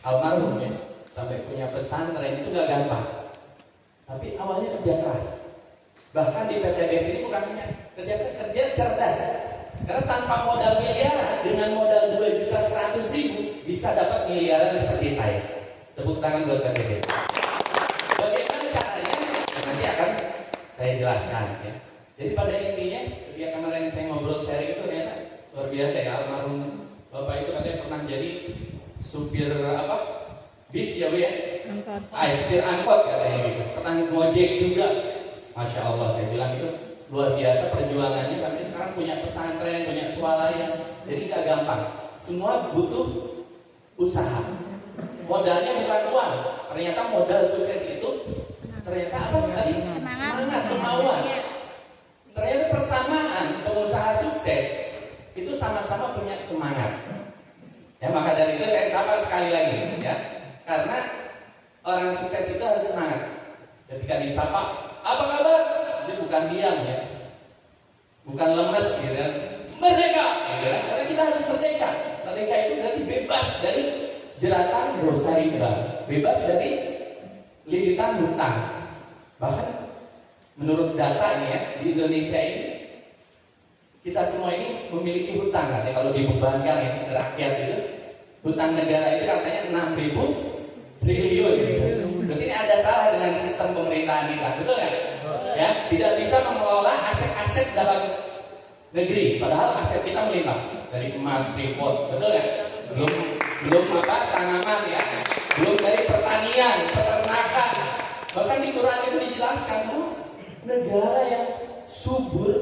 almarhum ya, sampai punya pesantren itu gak gampang. Tapi awalnya kerja keras. Bahkan di PTBS ini bukan hanya kerja cerdas. Karena tanpa modal miliaran, dengan modal 2.100.000 bisa dapat miliaran seperti saya. Tepuk tangan buat PTBS. Bagaimana caranya? Nanti akan saya jelaskan ya. Jadi pada intinya ketika kemarin saya ngobrol sharing itu ternyata luar biasa ya, almarhum Bapak itu katanya pernah jadi supir bis ya Bu ya? Supir angkot katanya gitu. Pernah ngojek juga. Masya Allah, saya bilang itu luar biasa perjuangannya sampai sekarang punya pesantren, punya swalayan. Jadi gak gampang. Semua butuh usaha. Modalnya bukan uang. Ternyata modal sukses itu ternyata apa tadi? Semangat, kemauan. Ternyata persamaan pengusaha sukses itu sama-sama punya semangat. Ya, maka dari itu saya sapa sekali lagi ya. Karena orang sukses itu harus semangat. Ketika disapa, apa kabar? Dia bukan diam ya. Bukan lemes gitu kan. Merdeka gitu kan. Karena kita harus merdeka. Merdeka itu berarti bebas dari jeratan dosa riba, bebas dari lilitan hutang. Bahkan menurut data ya, di Indonesia ini kita semua ini memiliki hutang kan ya, kalau dibebankan ya rakyat itu hutang negara itu katanya 6.000 triliun gitu. Berarti ini ada salah dengan sistem pemerintahan kita, betul kan? Ya, tidak bisa mengelola aset-aset dalam negeri, padahal aset kita melimpah dari emas, freeport, betul kan? Belum tanaman ya, belum dari pertanian, peternakan. Bahkan di Quran itu dijelaskan negara yang subur,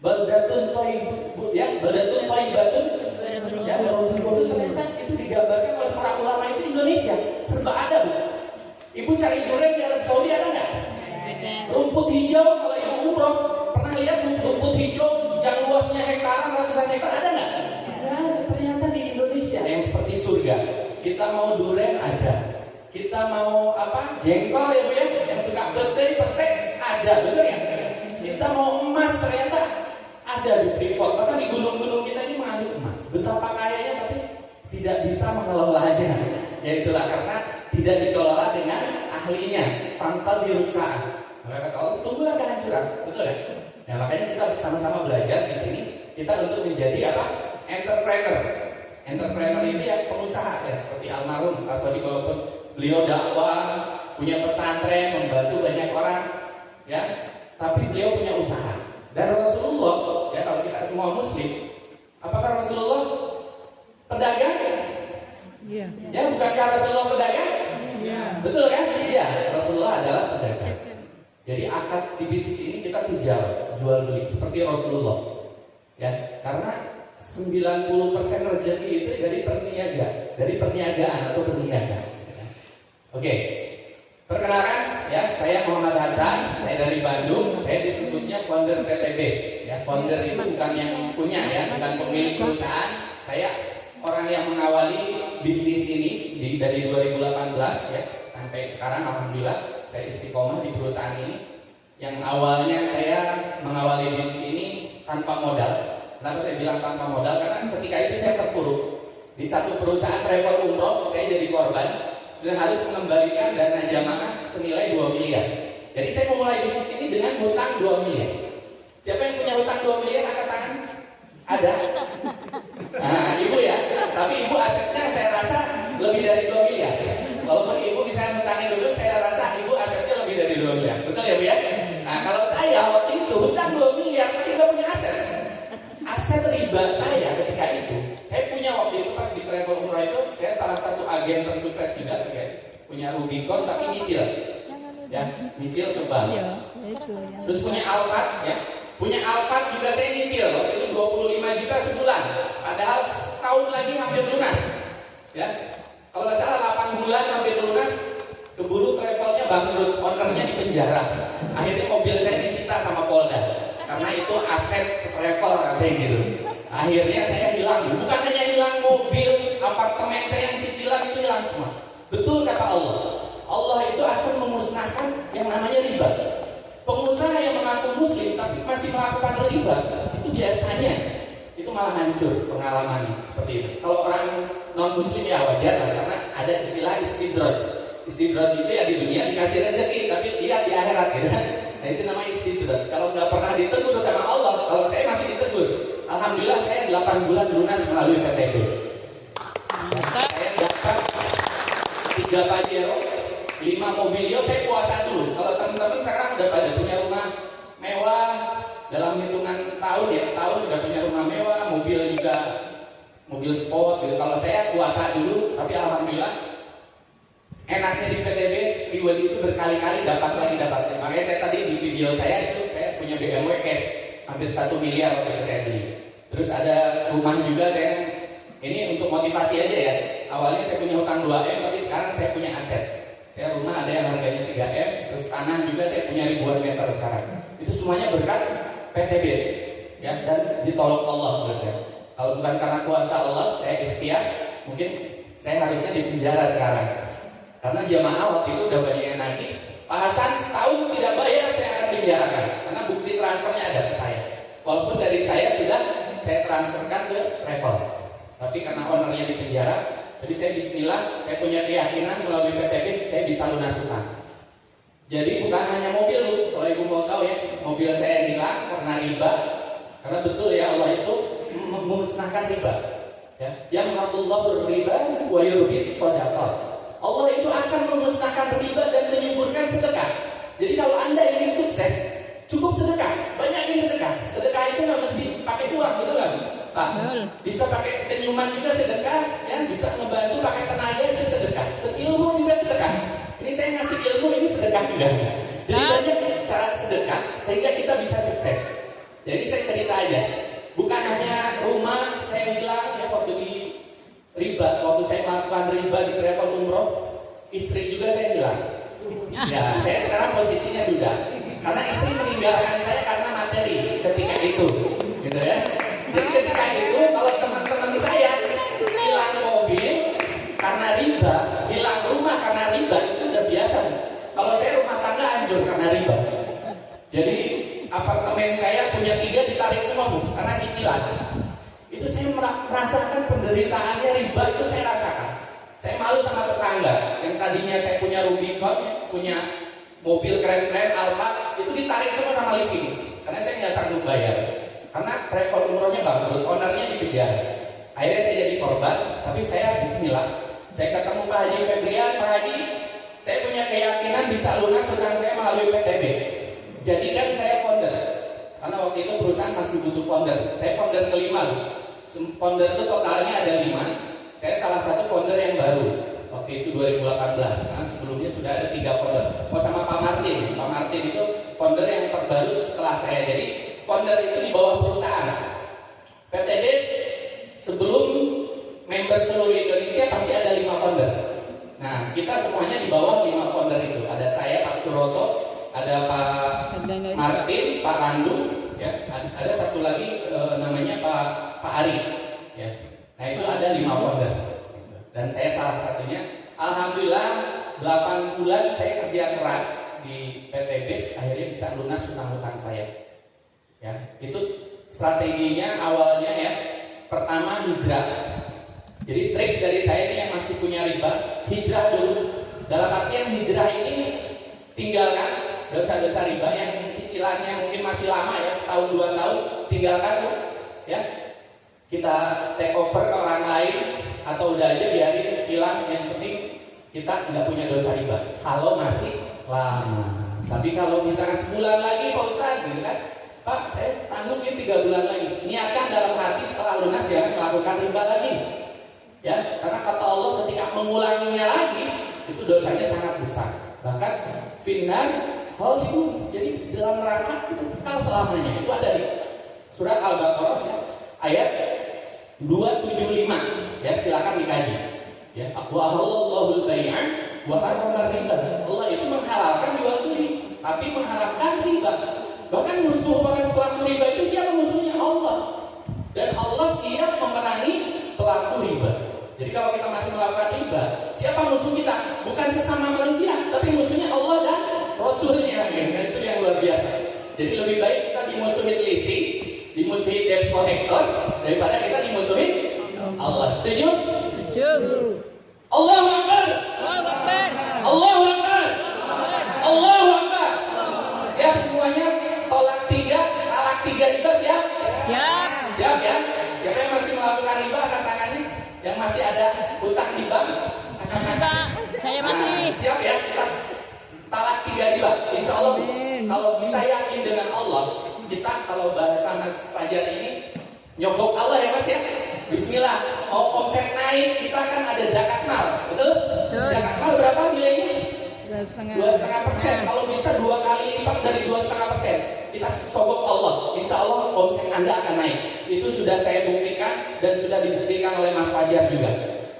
baldatun thayyibun ya, baldatun thayyibatun ya, ternyata itu digambarkan oleh para ulama itu Indonesia serba ada Bu. Ibu cari durian di Arab Saudi ada nggak? Rumput hijau kalau ibu umroh pernah lihat rumput hijau yang luasnya hektaran, ratusan hektar ada nggak? Nah, ternyata di Indonesia yang seperti surga. Kita mau durian ada. Kita mau jengkol ya Bu ya, yang suka petai ada, bener ya? Kita mau emas ternyata ada di Freeport, bahkan di gunung-gunung kita ini mengandung emas. Betapa kayanya tapi tidak bisa mengelolanya. Ya itulah karena tidak dikelola dengan ahlinya. Fangkal dirusak. Maka kalau tunggulah kehancuran, betul ya? Nah makanya kita bersama-sama belajar di sini kita untuk menjadi entrepreneur. Entrepreneur itu yang pengusaha ya, seperti almarhum Pak Sodi, walaupun beliau dakwah, punya pesantren, membantu banyak orang, ya, tapi beliau punya usaha. Dan Rasulullah, ya kalau kita semua Muslim, apakah Rasulullah pedagang? Iya. Ya, bukankah Rasulullah pedagang? Iya. Betul kan? Iya, Rasulullah adalah pedagang. Jadi akad di bisnis ini kita jual beli seperti Rasulullah, ya, karena 90% rezeki itu dari perniagaan atau berniaga. Oke, perkenalkan ya, saya Muhammad Hasan, saya dari Bandung, saya disebutnya founder PTBS. Ya, founder itu bukan yang punya ya, bukan pemilik perusahaan. Saya orang yang mengawali bisnis ini dari 2018 ya sampai sekarang, alhamdulillah saya istiqomah di perusahaan ini. Yang awalnya saya mengawali bisnis ini tanpa modal. Kenapa saya bilang tanpa modal? Karena ketika itu saya terpuruk di satu perusahaan travel umroh, saya jadi korban dan harus mengembalikan dana jamaah senilai 2 miliar. Jadi saya memulai bisnis ini dengan hutang 2 miliar. Siapa yang punya hutang 2 miliar angkat tangan? Ada? Nah, ibu ya. Tapi ibu asetnya saya rasa lebih dari 2 miliar. Walaupun ibu bisa hutangin dulu, saya rasa ibu asetnya lebih dari 2 miliar. Betul ya Bu ya? Nah, kalau saya waktu itu hutang 2 miliar tapi nggak punya aset. Aset riba saya ketika itu, saya punya waktu itu pas di travel umrah itu, saya salah satu agen tersukses juga ya. Punya Rubicon tapi nyicil. Ya, nyicil ke bank. Terus punya Alphard ya. Punya Alphard juga saya nyicil. Waktu itu 25 juta sebulan. Padahal setahun lagi hampir lunas. Ya. Kalau nggak salah 8 bulan hampir lunas. Keburu travelnya bangkrut, ownernya di penjara. Akhirnya mobil saya disita sama Polda. Karena itu aset travel katanya gitu. Akhirnya saya hilang. Bukan hanya hilang mobil, apartemen saya yang cicilan itu hilang semua. Betul kata Allah. Allah itu akan memusnahkan yang namanya riba. Pengusaha yang mengaku muslim tapi masih melakukan riba, itu biasanya itu malah hancur pengalamannya seperti itu. Kalau orang non muslim ya wajar lah, karena ada istilah istidraj. Istidraj itu ya di dunia dikasih rezeki, tapi lihat di akhirat gitu kan. Nah itu namanya istidraj. Kalau nggak pernah ditegur sama Allah, kalau saya masih ditegur. Alhamdulillah saya 8 bulan lunas melalui PTBS. Saya dapat 3 Pajero, 5 Mobilio, saya puasa dulu. Kalau teman-teman sekarang udah pada punya rumah mewah, dalam hitungan tahun ya, setahun udah punya rumah mewah, mobil juga, mobil sport gitu. Kalau saya puasa dulu, tapi alhamdulillah enaknya di PTBS reward itu berkali-kali dapat lagi. Makanya saya tadi di video saya itu saya punya BMW cash hampir 1 miliar waktu itu saya beli. Terus ada rumah juga saya, ini untuk motivasi aja ya. Awalnya saya punya hutang 2M, tapi sekarang saya punya aset. Saya rumah ada yang harganya 3M, terus tanah juga saya punya ribuan meter sekarang. Itu semuanya berkat PTBS ya, dan ditolong Allah menurut saya. Kalau bukan karena kuasa Allah, saya ikhtiar, mungkin saya harusnya di penjara sekarang. Karena jamaah waktu itu udah banyak yang nagih, Pak Hasan setahun tidak bayar saya akan penjarakan, karena bukti transfernya ada ke saya. Walaupun dari saya sudah saya transferkan ke travel, tapi karena ownernya di penjara, jadi saya bismillah, saya punya keyakinan melalui PTBS saya bisa lunas hutang. Jadi bukan hanya mobil, kalau ibu mau tahu ya, mobil saya hilang karena riba, karena betul ya Allah itu memusnahkan riba. Ya, yamhaqullahu riba wa yurbis shadaqat. Allah itu akan memusnahkan riba dan menyuburkan sedekah. Jadi kalau Anda ingin sukses, cukup sedekah, banyakin sedekah. Sedekah itu nggak mesti pakai uang, gitu kan, Pak? Bisa pakai senyuman juga sedekah, ya, bisa ngebantu pakai tenaga juga sedekah, ilmu juga sedekah. Ini saya ngasih ilmu, ini sedekah juga. Jadi banyak cara sedekah sehingga kita bisa sukses. Jadi saya cerita aja, bukan hanya rumah saya hilang ya waktu di riba, waktu saya melakukan riba di travel umroh, istri juga saya hilang. Ya, saya sekarang posisinya duda, karena istri meninggalkan saya karena materi ketika itu, gitu ya. Jadi ketika itu kalau teman-teman saya hilang mobil karena riba, hilang rumah karena riba, itu udah biasa. Kalau saya rumah tangga hancur karena riba. Jadi apartemen saya punya 3 ditarik semua Bu, karena cicilan. Itu saya merasakan penderitaannya riba, itu saya rasakan. Saya malu sama tetangga yang tadinya saya punya Rubicon, punya mobil keren-keren Alfa, itu ditarik semua sama leasing karena saya nggak sanggup bayar. Karena travel umrohnya bangkrut, ownernya di penjara. Akhirnya saya jadi korban, tapi saya bismillah. Saya ketemu Pak Haji Febrian, Pak Haji, saya punya keyakinan bisa lunas hutang saya melalui PTBS. Jadikan saya founder. Karena waktu itu perusahaan masih butuh founder. Saya founder kelima. Founder itu totalnya ada 5. Saya salah satu founder yang baru. Waktu itu 2018. Karena sebelumnya sudah ada 3 founder. Sama Pak Martin. Pak Martin itu founder yang terbaru setelah saya. Jadi founder itu di bawah perusahaan. PTBS sebelum member seluruh Indonesia pasti ada 5 founder. Nah, kita semuanya di bawah 5 founder itu. Ada saya, Pak Suroto, ada Pak Martin, Pak Randu, ya, ada satu lagi namanya Pak Ari, ya. Nah itu ada 5 founder, dan saya salah satunya. Alhamdulillah 8 bulan saya kerja keras di PTBS, akhirnya bisa lunas hutang-hutang saya. Ya, itu strateginya awalnya ya. Pertama hijrah. Jadi trik dari saya ini yang masih punya riba, hijrah dulu. Dalam artian hijrah ini tinggalkan dosa-dosa riba yang cicilannya mungkin masih lama ya, setahun 2 tahun, tinggalkan ya. Kita take over ke orang lain atau udah aja biarin hilang, yang penting kita nggak punya dosa riba kalau masih lama. Tapi kalau misalkan sebulan lagi Pak Ustadz gitu kan, Pak saya tanggungin 3 bulan lagi, niatkan dalam hati setelah lunas jangan melakukan riba lagi ya, karena kata Allah ketika mengulanginya lagi itu dosanya sangat besar, bahkan finnar Hollywood, jadi dalam neraka itu kekal selamanya. Itu ada di surat Al-Baqarah ya, ayat 275 ya, silakan dikaji ya. Wa halallahu al-bai'a wa harrama riba. Allah itu menghalalkan jual beli tapi mengharamkan riba. Bahkan musuh orang pelaku riba itu siapa musuhnya? Allah. Dan Allah siap memerangi pelaku riba. Jadi kalau kita masih melakukan riba, siapa musuh kita? Bukan sesama manusia, tapi musuhnya Allah dan Rasulnya. Nah, itu yang luar biasa. Jadi lebih baik kita dimusuhin leasing, dimusuhin debt collector, daripada kita dimusuhin Allah. Setuju? Allahu Akbar. Allahu Akbar. Allahu Akbar. Siap semuanya? Talak 3, talak 3 riba siap? Siap. Siap ya? Siapa yang masih melakukan riba angkat tangannya? Yang masih ada hutang riba? Saya masih. Siap ya? Kita talak 3 riba. Insya Allah kalau kita yakin dengan Allah, kita kalau bahasa Mas Fajar ini nyogok Allah ya Mas ya. Bismillah. Mau omset naik, kita kan ada zakat mal, betul? Zakat mal berapa nilainya? 2,5%. Kalau bisa 2 kali lipat dari 2,5%, kita sogok Allah. Insya Allah omset Anda akan naik. Itu sudah saya buktikan dan sudah dibuktikan oleh Mas Fajar juga.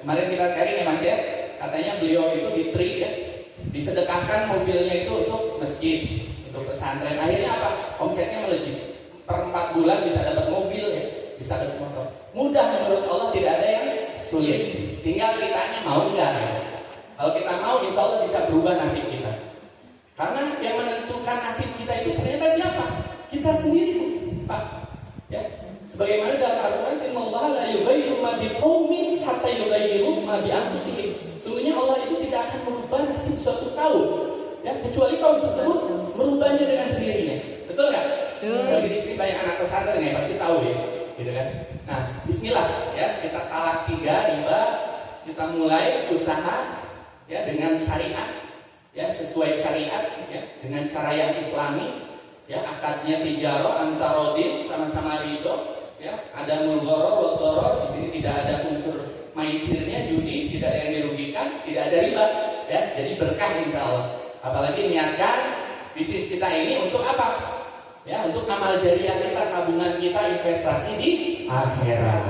Kemarin kita sharing ya Mas ya. Katanya beliau itu ditreat ya, disedekahkan mobilnya itu untuk masjid, untuk pesantren. Akhirnya apa? Omsetnya melejit. Per 4 bulan bisa dapat mobil ya, bisa dapat motor. Mudah menurut Allah, tidak ada yang sulit. Tinggal kitanya mau enggak ya. Kalau kita mau, insya Allah bisa berubah nasib kita. Karena yang menentukan nasib kita itu ternyata siapa? Kita sendiri, Pak. Ya, sebagaimana dalam Al-Quran, Innallaha la yughayyiru ma biqaumin hatta yughayyiru ma bi anfusihim. Sungguhnya Allah itu tidak akan merubah nasib suatu kaum, ya, kecuali kaum tersebut merubahnya dengan sendirinya. Betul nggak? Bagi di sini banyak anak pesantren ya, pasti tahu ya, gitu kan? Nah, Bismillah ya, kita talak 3 riba, kita mulai usaha ya dengan syariat, ya sesuai syariat, ya dengan cara yang Islami, ya akadnya tijaro antarodin, sama-sama ridho, ya ada mulgoror, wagoror, di sini tidak ada unsur maisirnya, judi, tidak ada yang dirugikan, tidak ada riba, ya jadi berkah insya Allah. Apalagi niatkan bisnis kita ini untuk apa? Ya untuk amal jariah kita, tabungan kita, investasi di akhirat.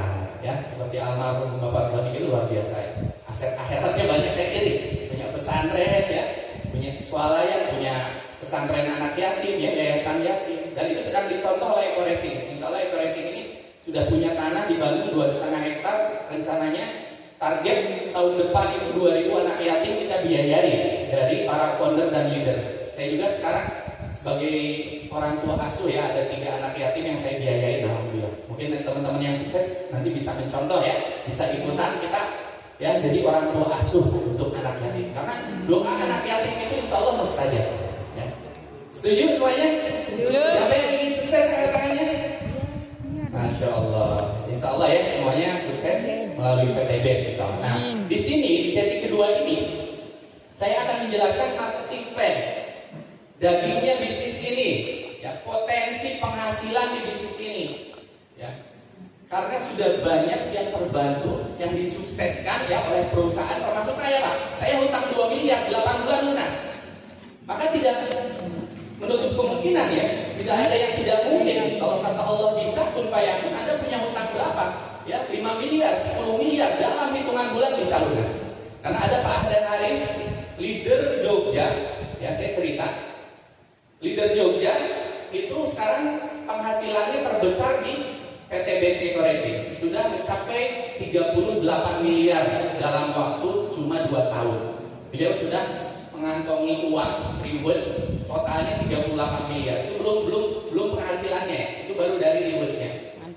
Ya seperti almarhum Bapak Sony itu luar biasa ya. Aset akhiratnya banyak saya kiri. Punya pesantren ya, punya swalayan, punya pesantren anak yatim ya, yayasan yatim. Dan itu sedang dicontoh oleh Eko Racing. Insya Allah Eko Racing ini sudah punya tanah dibangun 2,5 hektar. Rencananya target tahun depan itu 2.000 anak yatim kita biayai dari para founder dan leader. Saya juga sekarang sebagai orang tua asuh ya, ada 3 anak yatim yang saya biayain, alhamdulillah. Mungkin teman-teman yang sukses nanti bisa mencontoh ya, bisa ikutan kita ya jadi orang tua asuh untuk anak yatim. Karena doa anak yatim itu insya Allah mustajab. Ya. Setuju semuanya? Setuju. Siapa yang ingin sukses angkat tangannya? Masya Allah. Insya Allah ya semuanya sukses melalui PTB insya Allah. Nah, di sini di sesi kedua ini saya akan menjelaskan marketing plan. Dagingnya bisnis ini, ya, potensi penghasilan di bisnis ini, ya, karena sudah banyak yang terbantu, yang disukseskan ya oleh perusahaan, termasuk saya Pak. Saya hutang 2 miliar, 8 bulan lunas. Maka tidak menutup kemungkinan ya, tidak ada yang tidak mungkin. Kalau kata Allah bisa, kun fayakun, Anda punya hutang berapa? Ya, 5 miliar, 10 miliar dalam hitungan bulan bisa lunas. Karena ada Pak Ahdan Haris, leader Jogja, ya saya cerita. Leader Jogja itu sekarang penghasilannya terbesar di PTBC Racing, sudah mencapai 38 miliar dalam waktu cuma 2 tahun. Beliau sudah mengantongi uang reward totalnya 38 miliar. Itu belum penghasilannya, itu baru dari rewardnya.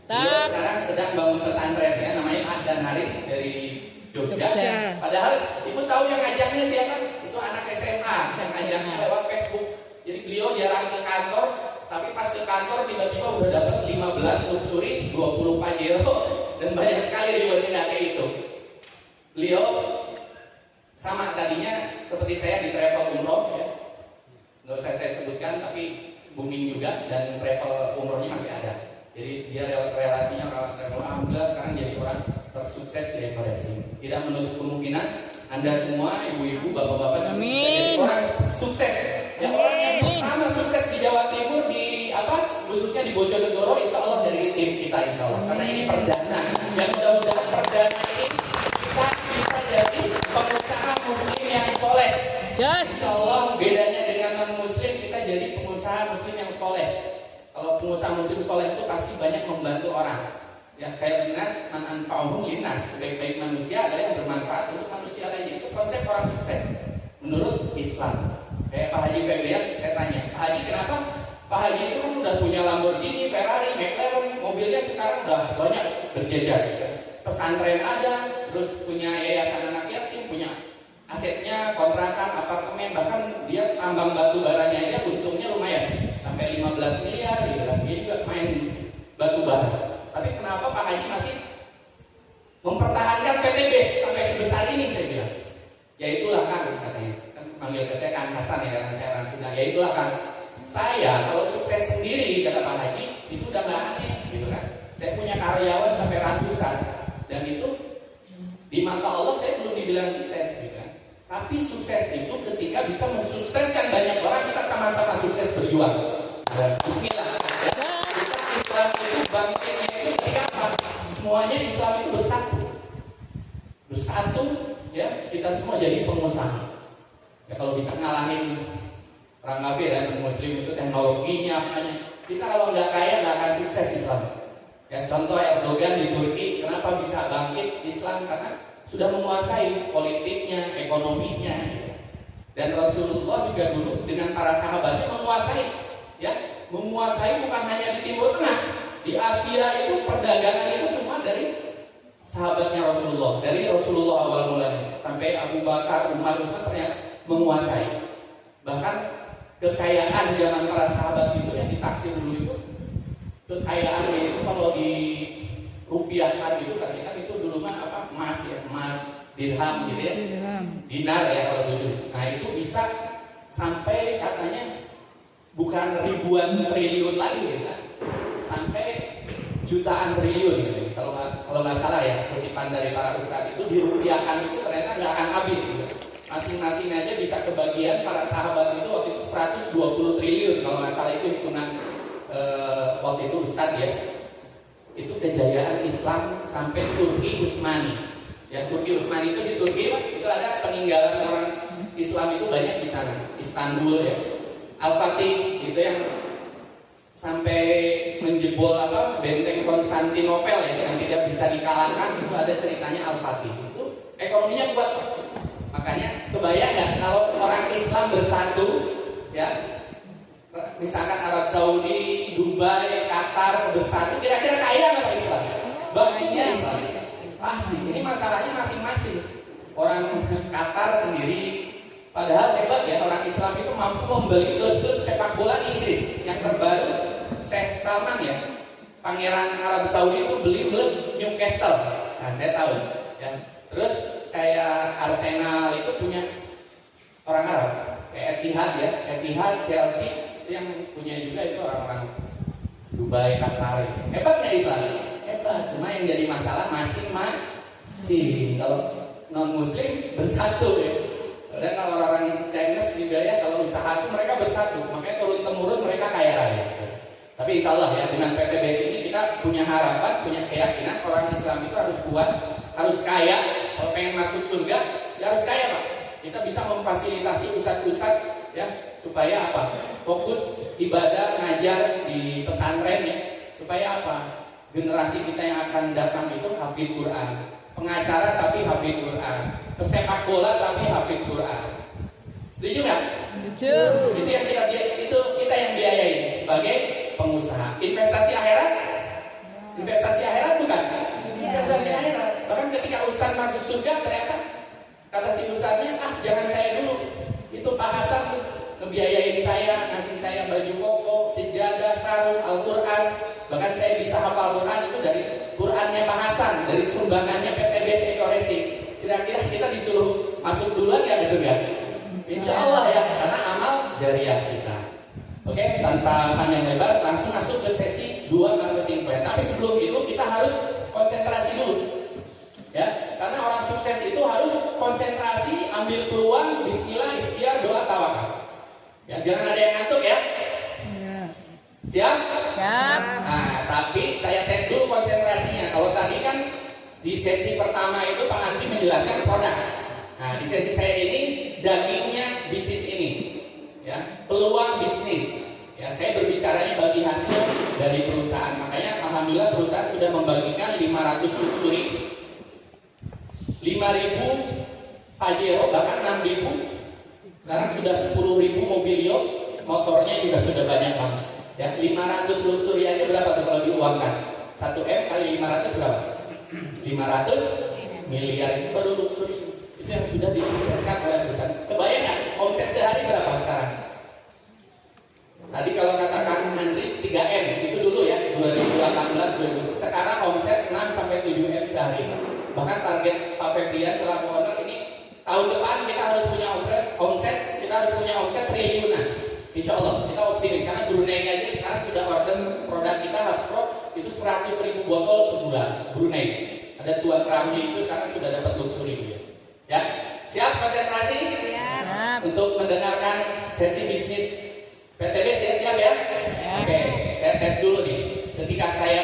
Beliau sekarang sedang bangun pesantren ya, namanya Ahdan Haris dari Jogja. Padahal ibu tahu yang ngajaknya siapa? Itu anak SMA yang ngajaknya lewat Facebook. Jadi beliau jarang ke kantor, tapi pas ke kantor tiba-tiba udah dapat 15 luxury, 20 Pajero, dan banyak sekali rewardnya nggak kayak itu. Beliau sama tadinya seperti saya di travel umroh ya, nggak usah saya sebutkan, tapi booming juga dan travel umrohnya masih ada. Jadi dia relasinya travel, alhamdulillah sekarang jadi orang tersukses di Eko Racing. Tidak menutup kemungkinan Anda semua, ibu-ibu, bapak-bapak bisa jadi orang sukses. Ya orang yang pertama sukses di Jawa Timur di khususnya di Bojonegoro, insya Allah dari tim kita insya Allah. Karena ini perdana. Yang mudah-mudahan perdana ini kita bisa jadi pengusaha muslim yang soleh. Insya Allah bedanya dengan non-muslim, kita jadi pengusaha muslim yang soleh. Kalau pengusaha muslim soleh itu pasti banyak membantu orang. Ya khairun nas man anfa'uhum linnas. Sebaik-baik manusia adalah yang bermanfaat untuk manusia lainnya. Itu konsep orang sukses menurut Islam. Kayak Pak Haji Febrian, saya tanya, Pak Haji kenapa? Pak Haji itu kan udah punya Lamborghini, Ferrari, McLaren, mobilnya sekarang udah banyak berjejer. Pesantren ada, terus punya yayasan anak yatim, punya asetnya kontrakan, apartemen, bahkan dia tambang batu baranya aja untungnya lumayan sampai 15 miliar gitu kan. Dia juga main batu bara. Tapi kenapa Pak Haji masih mempertahankan PTB sampai sebesar ini, saya bilang. Ya itulah kan katanya. Kan manggil ke saya Kang Hasan ya, karena saya orang Sunda. Ya itulah kan. Saya kalau sukses sendiri kata Pak Haji itu udah nggak aneh gitu kan. Saya punya karyawan sampai ratusan dan itu di mata Allah saya belum dibilang sukses gitu kan. Tapi sukses itu ketika bisa mensukseskan banyak orang, kita sama-sama sukses berjuang. Dan bismillah. Ya. Islam itu bangkitnya itu ketika apa? Semuanya Islam itu bersatu. Bersatu ya, kita semua jadi pengusaha. Ya kalau bisa ngalahin orang kafir dan muslim itu teknologinya apanya. Kita kalau nggak kaya nggak akan sukses Islam. Ya contoh Erdogan di Turki, kenapa bisa bangkit Islam? Karena sudah menguasai politiknya, ekonominya. Dan Rasulullah juga dulu dengan para sahabatnya menguasai, ya, menguasai bukan hanya di Timur Tengah, di Asia itu perdagangan itu semua dari sahabatnya Rasulullah, dari Rasulullah awal mulanya sampai Abu Bakar, Umar, Utsman ternyata menguasai. Bahkan kekayaan zaman para sahabat itu yang ditaksir dulu itu, kekayaannya itu kalau di rupiahkan itu katanya kan itu dulu mah apa, emas ya, emas, dirham gitu ya, dinar ya kalau dulu. Nah itu bisa sampai katanya bukan ribuan triliun lagi gitu kan, sampai jutaan triliun gitu. Kalau nggak salah ya, kutipan dari para ustadz itu dirupiahkan itu ternyata nggak akan habis gitu. Masing-masing aja bisa kebagian para sahabat itu waktu itu 120 triliun kalau nggak salah itu hitungan waktu itu ustadz ya. Itu kejayaan Islam sampai Turki Utsmani. Ya Turki Utsmani itu di Turki Pak, itu ada peninggalan orang Islam itu banyak di sana. Istanbul ya. Al-Fatih itu yang sampai menjebol apa benteng Konstantinopel ya, yang tidak bisa dikalahkan, itu ada ceritanya Al-Fatih. Itu ekonominya kuat. Makanya kebayang nggak kalau orang Islam bersatu ya, misalkan Arab Saudi, Dubai, Qatar bersatu, kira-kira kaya nggak Islam? Bangkitnya Islam pasti. Ini masalahnya masing-masing. Orang Qatar sendiri, padahal hebat ya, orang Islam itu mampu membeli klub-klub sepak bola Inggris yang terbaru. Sheikh Salman ya, Pangeran Arab Saudi itu beli klub Newcastle. Nah saya tahu ya. Terus kayak Arsenal itu punya orang Arab, kayak Etihad ya, Etihad, Chelsea itu yang punya juga itu orang-orang Dubai, Qatar. Hebat nggak Islam? Hebat. Cuma yang jadi masalah masing-masing. Kalau non Muslim bersatu ya. Dan kalau orang Chinese juga ya, kalau usaha itu mereka bersatu, makanya turun temurun mereka kaya raya. Tapi insya Allah ya, dengan PTBS ini kita punya harapan, punya keyakinan orang Islam itu harus kuat, harus kaya. Kalau pengen masuk surga, ya harus kaya Pak. Kita bisa memfasilitasi ustadz-ustadz ya, supaya apa? Fokus ibadah, ngajar di pesantren ya, supaya apa? Generasi kita yang akan datang itu hafidz Quran, pengacara tapi hafidz Quran, pesepak bola tapi hafidz Quran. Setuju nggak? Setuju. Itu yang kita yang biayain sebagai pengusaha. Investasi akhirat? Investasi akhirat bukan? Investasi akhirat. Bahkan ketika ustadz masuk surga ternyata kata si ustadznya, jangan saya dulu. Itu Pak Hasan tuh ngebiayain saya, ngasih saya baju koko, sejadah, sarung, Al-Quran. Bahkan saya bisa hafal Quran itu dari Qurannya Pak Hasan, dari sumbangannya PTBS Ekoresi. Kira-kira kita disuruh masuk duluan ya ke surga? Insya Allah ya, karena amal jariah kita. Oke, tanpa panjang lebar langsung masuk ke sesi 2 marketing plan. Tapi sebelum itu kita harus konsentrasi dulu. Ya, karena orang sukses itu harus konsentrasi, ambil peluang, bismillah, ikhtiar, doa, tawakal. Ya, jangan ada yang ngantuk ya. Siap? Siap. Nah, tapi saya tes dulu konsentrasinya. Kalau tadi kan di sesi pertama itu Pak Andri menjelaskan produk. Nah, di sesi saya ini dagingnya bisnis ini. Ya, peluang bisnis. Ya, saya berbicaranya bagi hasil dari perusahaan. Makanya alhamdulillah perusahaan sudah membagikan 500 luxury, 5.000 Pajero, bahkan 6.000. Sekarang sudah 10.000 mobilio, motornya juga sudah banyak banget. Ya, 500 luxury aja berapa tuh kalau diuangkan? 1M kali 500 berapa? 500 miliar itu baru luxury. Itu yang sudah disukseskan oleh perusahaan. Kebayang nggak omset sehari berapa sekarang? Tadi kalau katakan Andris 3M itu dulu ya 2018 2019. Sekarang omset 6 sampai 7M sehari. Bahkan target Pak Febrian selaku owner ini tahun depan kita harus punya omset triliunan. Insya Allah kita optimis karena Brunei aja sekarang sudah order produk kita Hubspro itu 100.000 botol sebulan. Brunei ada Tuan Ramli itu sekarang sudah dapat luxury ya. Siap konsentrasi? Siap. Untuk mendengarkan sesi bisnis PTB siap ya? Oke, saya tes dulu nih. Ketika saya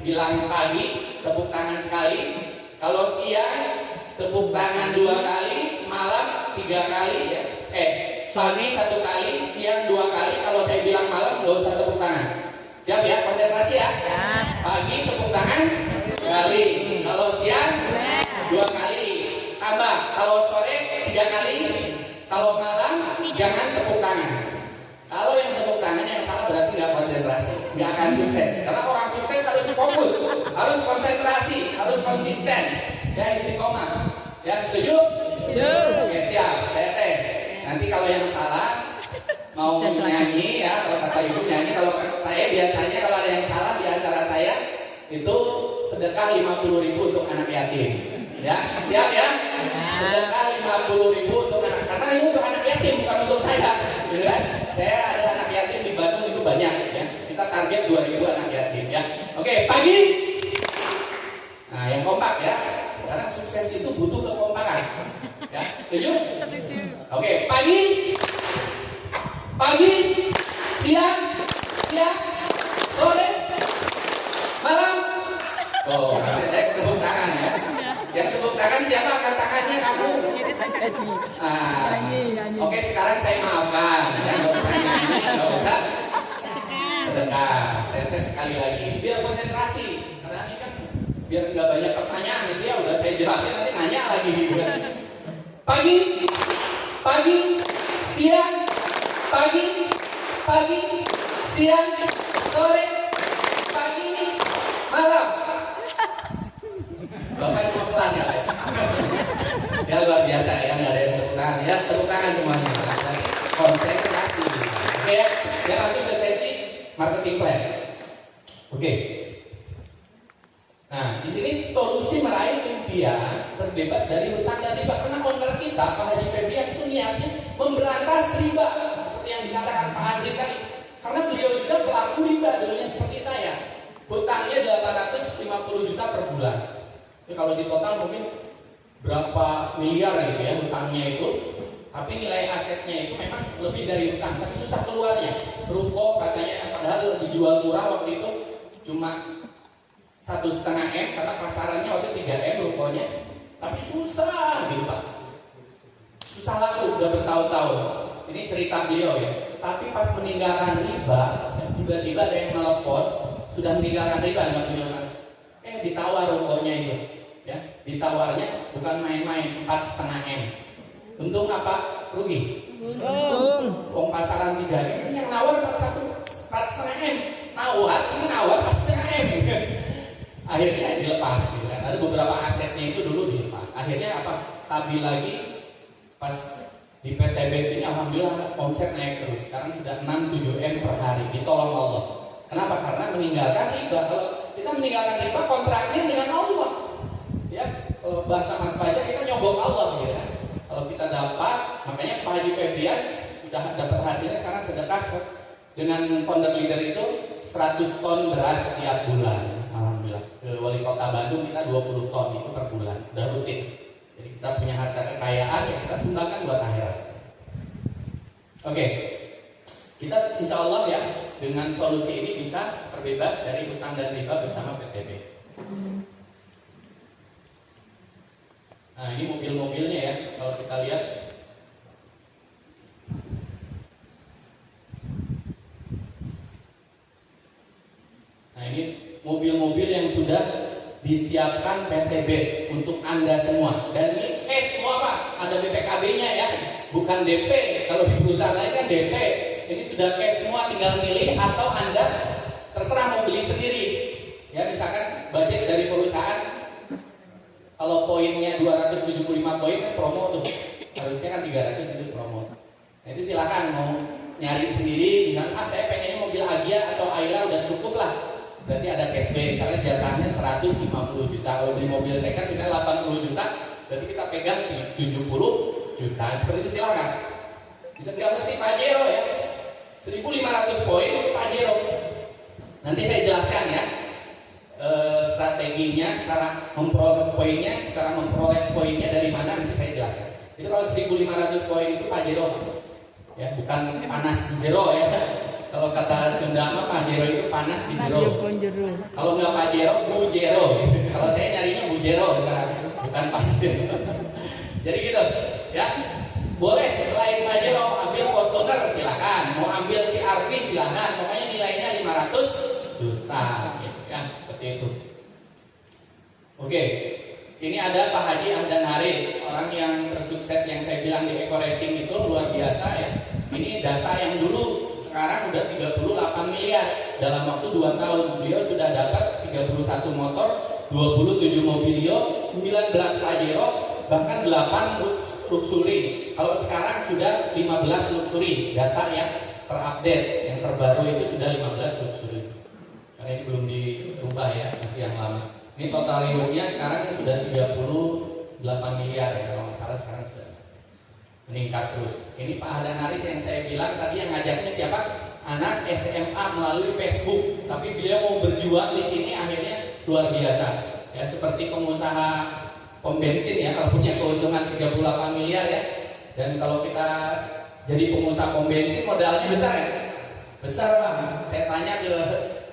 bilang pagi, tepuk tangan sekali. Kalau siang, tepuk tangan 2 kali. Malam 3 kali ya. Pagi 1 kali, siang 2 kali. Kalau saya bilang malam, nggak usah tepuk tangan. Siap ya? Konsentrasi ya? Pagi tepuk tangan sekali. Kalau siang 2 kali. Tambah. Kalau sore 3 kali. Kalau malam jangan tepuk tangan. Kalau yang tepuk tangan yang salah berarti nggak konsentrasi, nggak akan sukses. Karena orang sukses harus fokus, harus konsentrasi, harus konsisten. Ya istiqomah. Ya setuju? Oke siap, saya tes. Nanti kalau yang salah mau nyanyi ya, kalau kata ibu nyanyi. Kalau saya biasanya kalau ada yang salah di acara saya itu sedekah 50.000 untuk anak yatim. Ya siap ya? Sedekah 50.000 untuk anak, karena ini untuk anak yatim bukan untuk saya. Gitu kan? Saya ada anak yatim di Bandung itu banyak ya. Kita target 2.000 anak yatim ya. Oke, pagi. Nah, yang kompak ya. Karena sukses itu butuh kekompakan. Ya, setuju? Oke, pagi. Pagi, siang, sore, malam. Oh, masih ada tepuk tangan ya. Yang tepuk tangan siapa? Angkat tangannya kamu. Oke, sekarang saya maafkan ya, nggak usah nyanyi, nggak usah sedekah. Saya tes sekali lagi biar konsentrasi, karena ini kan biar nggak banyak pertanyaan. Nanti ya udah saya jelasin nanti nanya lagi gitu kan. Pagi, siang, siang, sore, pagi, malam. Bapak cuma pelan ya. Ya luar biasa ya, nggak ada yang tepuk tangan ya, tepuk tangan semuanya. Berarti konsentrasi. Oke ya, saya langsung ke sesi marketing plan. Oke. Nah, di sini solusi meraih impian terbebas dari hutang dan riba. Karena owner kita Pak Haji Febrian itu niatnya memberantas riba, seperti yang dikatakan Pak Andri tadi. Karena beliau juga pelaku riba dulunya seperti saya. Hutangnya 850 juta per bulan. Ya, kalau di total mungkin berapa miliar gitu ya hutangnya itu, tapi nilai asetnya itu memang lebih dari hutang, tapi susah keluarnya. Ruko katanya padahal dijual murah waktu itu cuma 1,5 M karena pasarannya waktu 3 M rukonya, tapi susah gitu Pak, susah laku udah bertahun-tahun. Ini cerita beliau ya. Tapi pas meninggalkan riba, ya, tiba-tiba ada yang nelpon sudah meninggalkan riba nggak punya utang, ditawar rukonya itu. Ya, ditawarnya bukan main-main 4,5 M. Untung apa? Rugi. Untung. Pasaran 3 M. Ini yang nawar 4,5 M. Nawar 4,5 M. Akhirnya dilepas gitu kan. Ada beberapa asetnya itu dulu dilepas. Akhirnya apa? Stabil lagi. Pas di PTB sini alhamdulillah omset naik terus. Sekarang sudah 6-7 M per hari. Ditolong Allah. Kenapa? Karena meninggalkan riba. Kalau kita meninggalkan riba kontraknya dengan Allah. Ya, kalau bahasa Mas Fajar kita nyogok Allah gitu kan. Kalau kita dapat, makanya Pak Haji Febrian sudah dapat hasilnya sekarang sedekah dengan founder leader itu 100 ton beras setiap bulan. Alhamdulillah. Ke Wali Kota Bandung kita 20 ton itu per bulan, udah rutin. Jadi kita punya harta kekayaan yang kita sumbangkan buat akhirat. Oke. Kita insya Allah ya dengan solusi ini bisa terbebas dari hutang dan riba bersama PTB. Nah ini mobil-mobilnya ya, kalau kita lihat. Nah ini mobil-mobil yang sudah disiapkan PT BES untuk Anda semua. Dan ini cash semua Pak, ada BPKB-nya ya, bukan DP. Kalau di perusahaan lain kan DP. Ini sudah cash semua, tinggal milih atau Anda terserah mau beli sendiri. Ya misalkan budget dari perusahaan Kalau poinnya 275 poin kan promo tuh. Harusnya kan 300 itu promo. Nah itu silakan mau nyari sendiri, bilang saya pengennya mobil Agya atau Ayla udah cukup lah. Berarti ada cashback karena jatahnya 150 juta. Kalau beli mobil second kita 80 juta, berarti kita pegang 70 juta. Seperti itu silakan. Bisa nggak mesti Pajero ya. 1.500 poin untuk Pajero. Nanti saya jelaskan ya strateginya, cara memperoleh poinnya dari mana nanti saya jelaskan. Itu kalau 1.500 poin itu Pajero ya, bukan panas di jero ya. Kalau kata Sunda mah Pajero itu panas di jero. Kalau nggak Pajero, Bujero. Kalau saya nyarinya Bujero bukan Pajero. Jadi gitu ya. Boleh selain Pajero ambil Fortuner silakan, mau ambil CR-V silakan. Pokoknya nilainya 500 juta gitu ya, seperti itu. Oke. Sini ada Pak Haji Ahdan Haris, orang yang tersukses yang saya bilang di Eco Racing itu luar biasa ya. Ini data yang dulu, sekarang udah 38 miliar dalam waktu 2 tahun. Beliau sudah dapat 31 motor, 27 mobilio, 19 Pajero, bahkan 8 luxury. Kalau sekarang sudah 15 luxury, data yang terupdate, yang terbaru itu sudah 15 luxury. Karena ini belum dirubah ya, masih yang lama. Ini total rewardnya sekarang sudah 38 miliar ya, kalau nggak salah sekarang sudah meningkat terus. Ini Pak Ahdan Haris yang saya bilang tadi, yang ngajaknya siapa? Anak SMA melalui Facebook. Tapi beliau mau berjuang di sini akhirnya luar biasa. Ya seperti pengusaha pom bensin ya, kalau punya keuntungan 38 miliar ya. Dan kalau kita jadi pengusaha pom bensin modalnya besar ya? Besar Pak. Saya tanya ke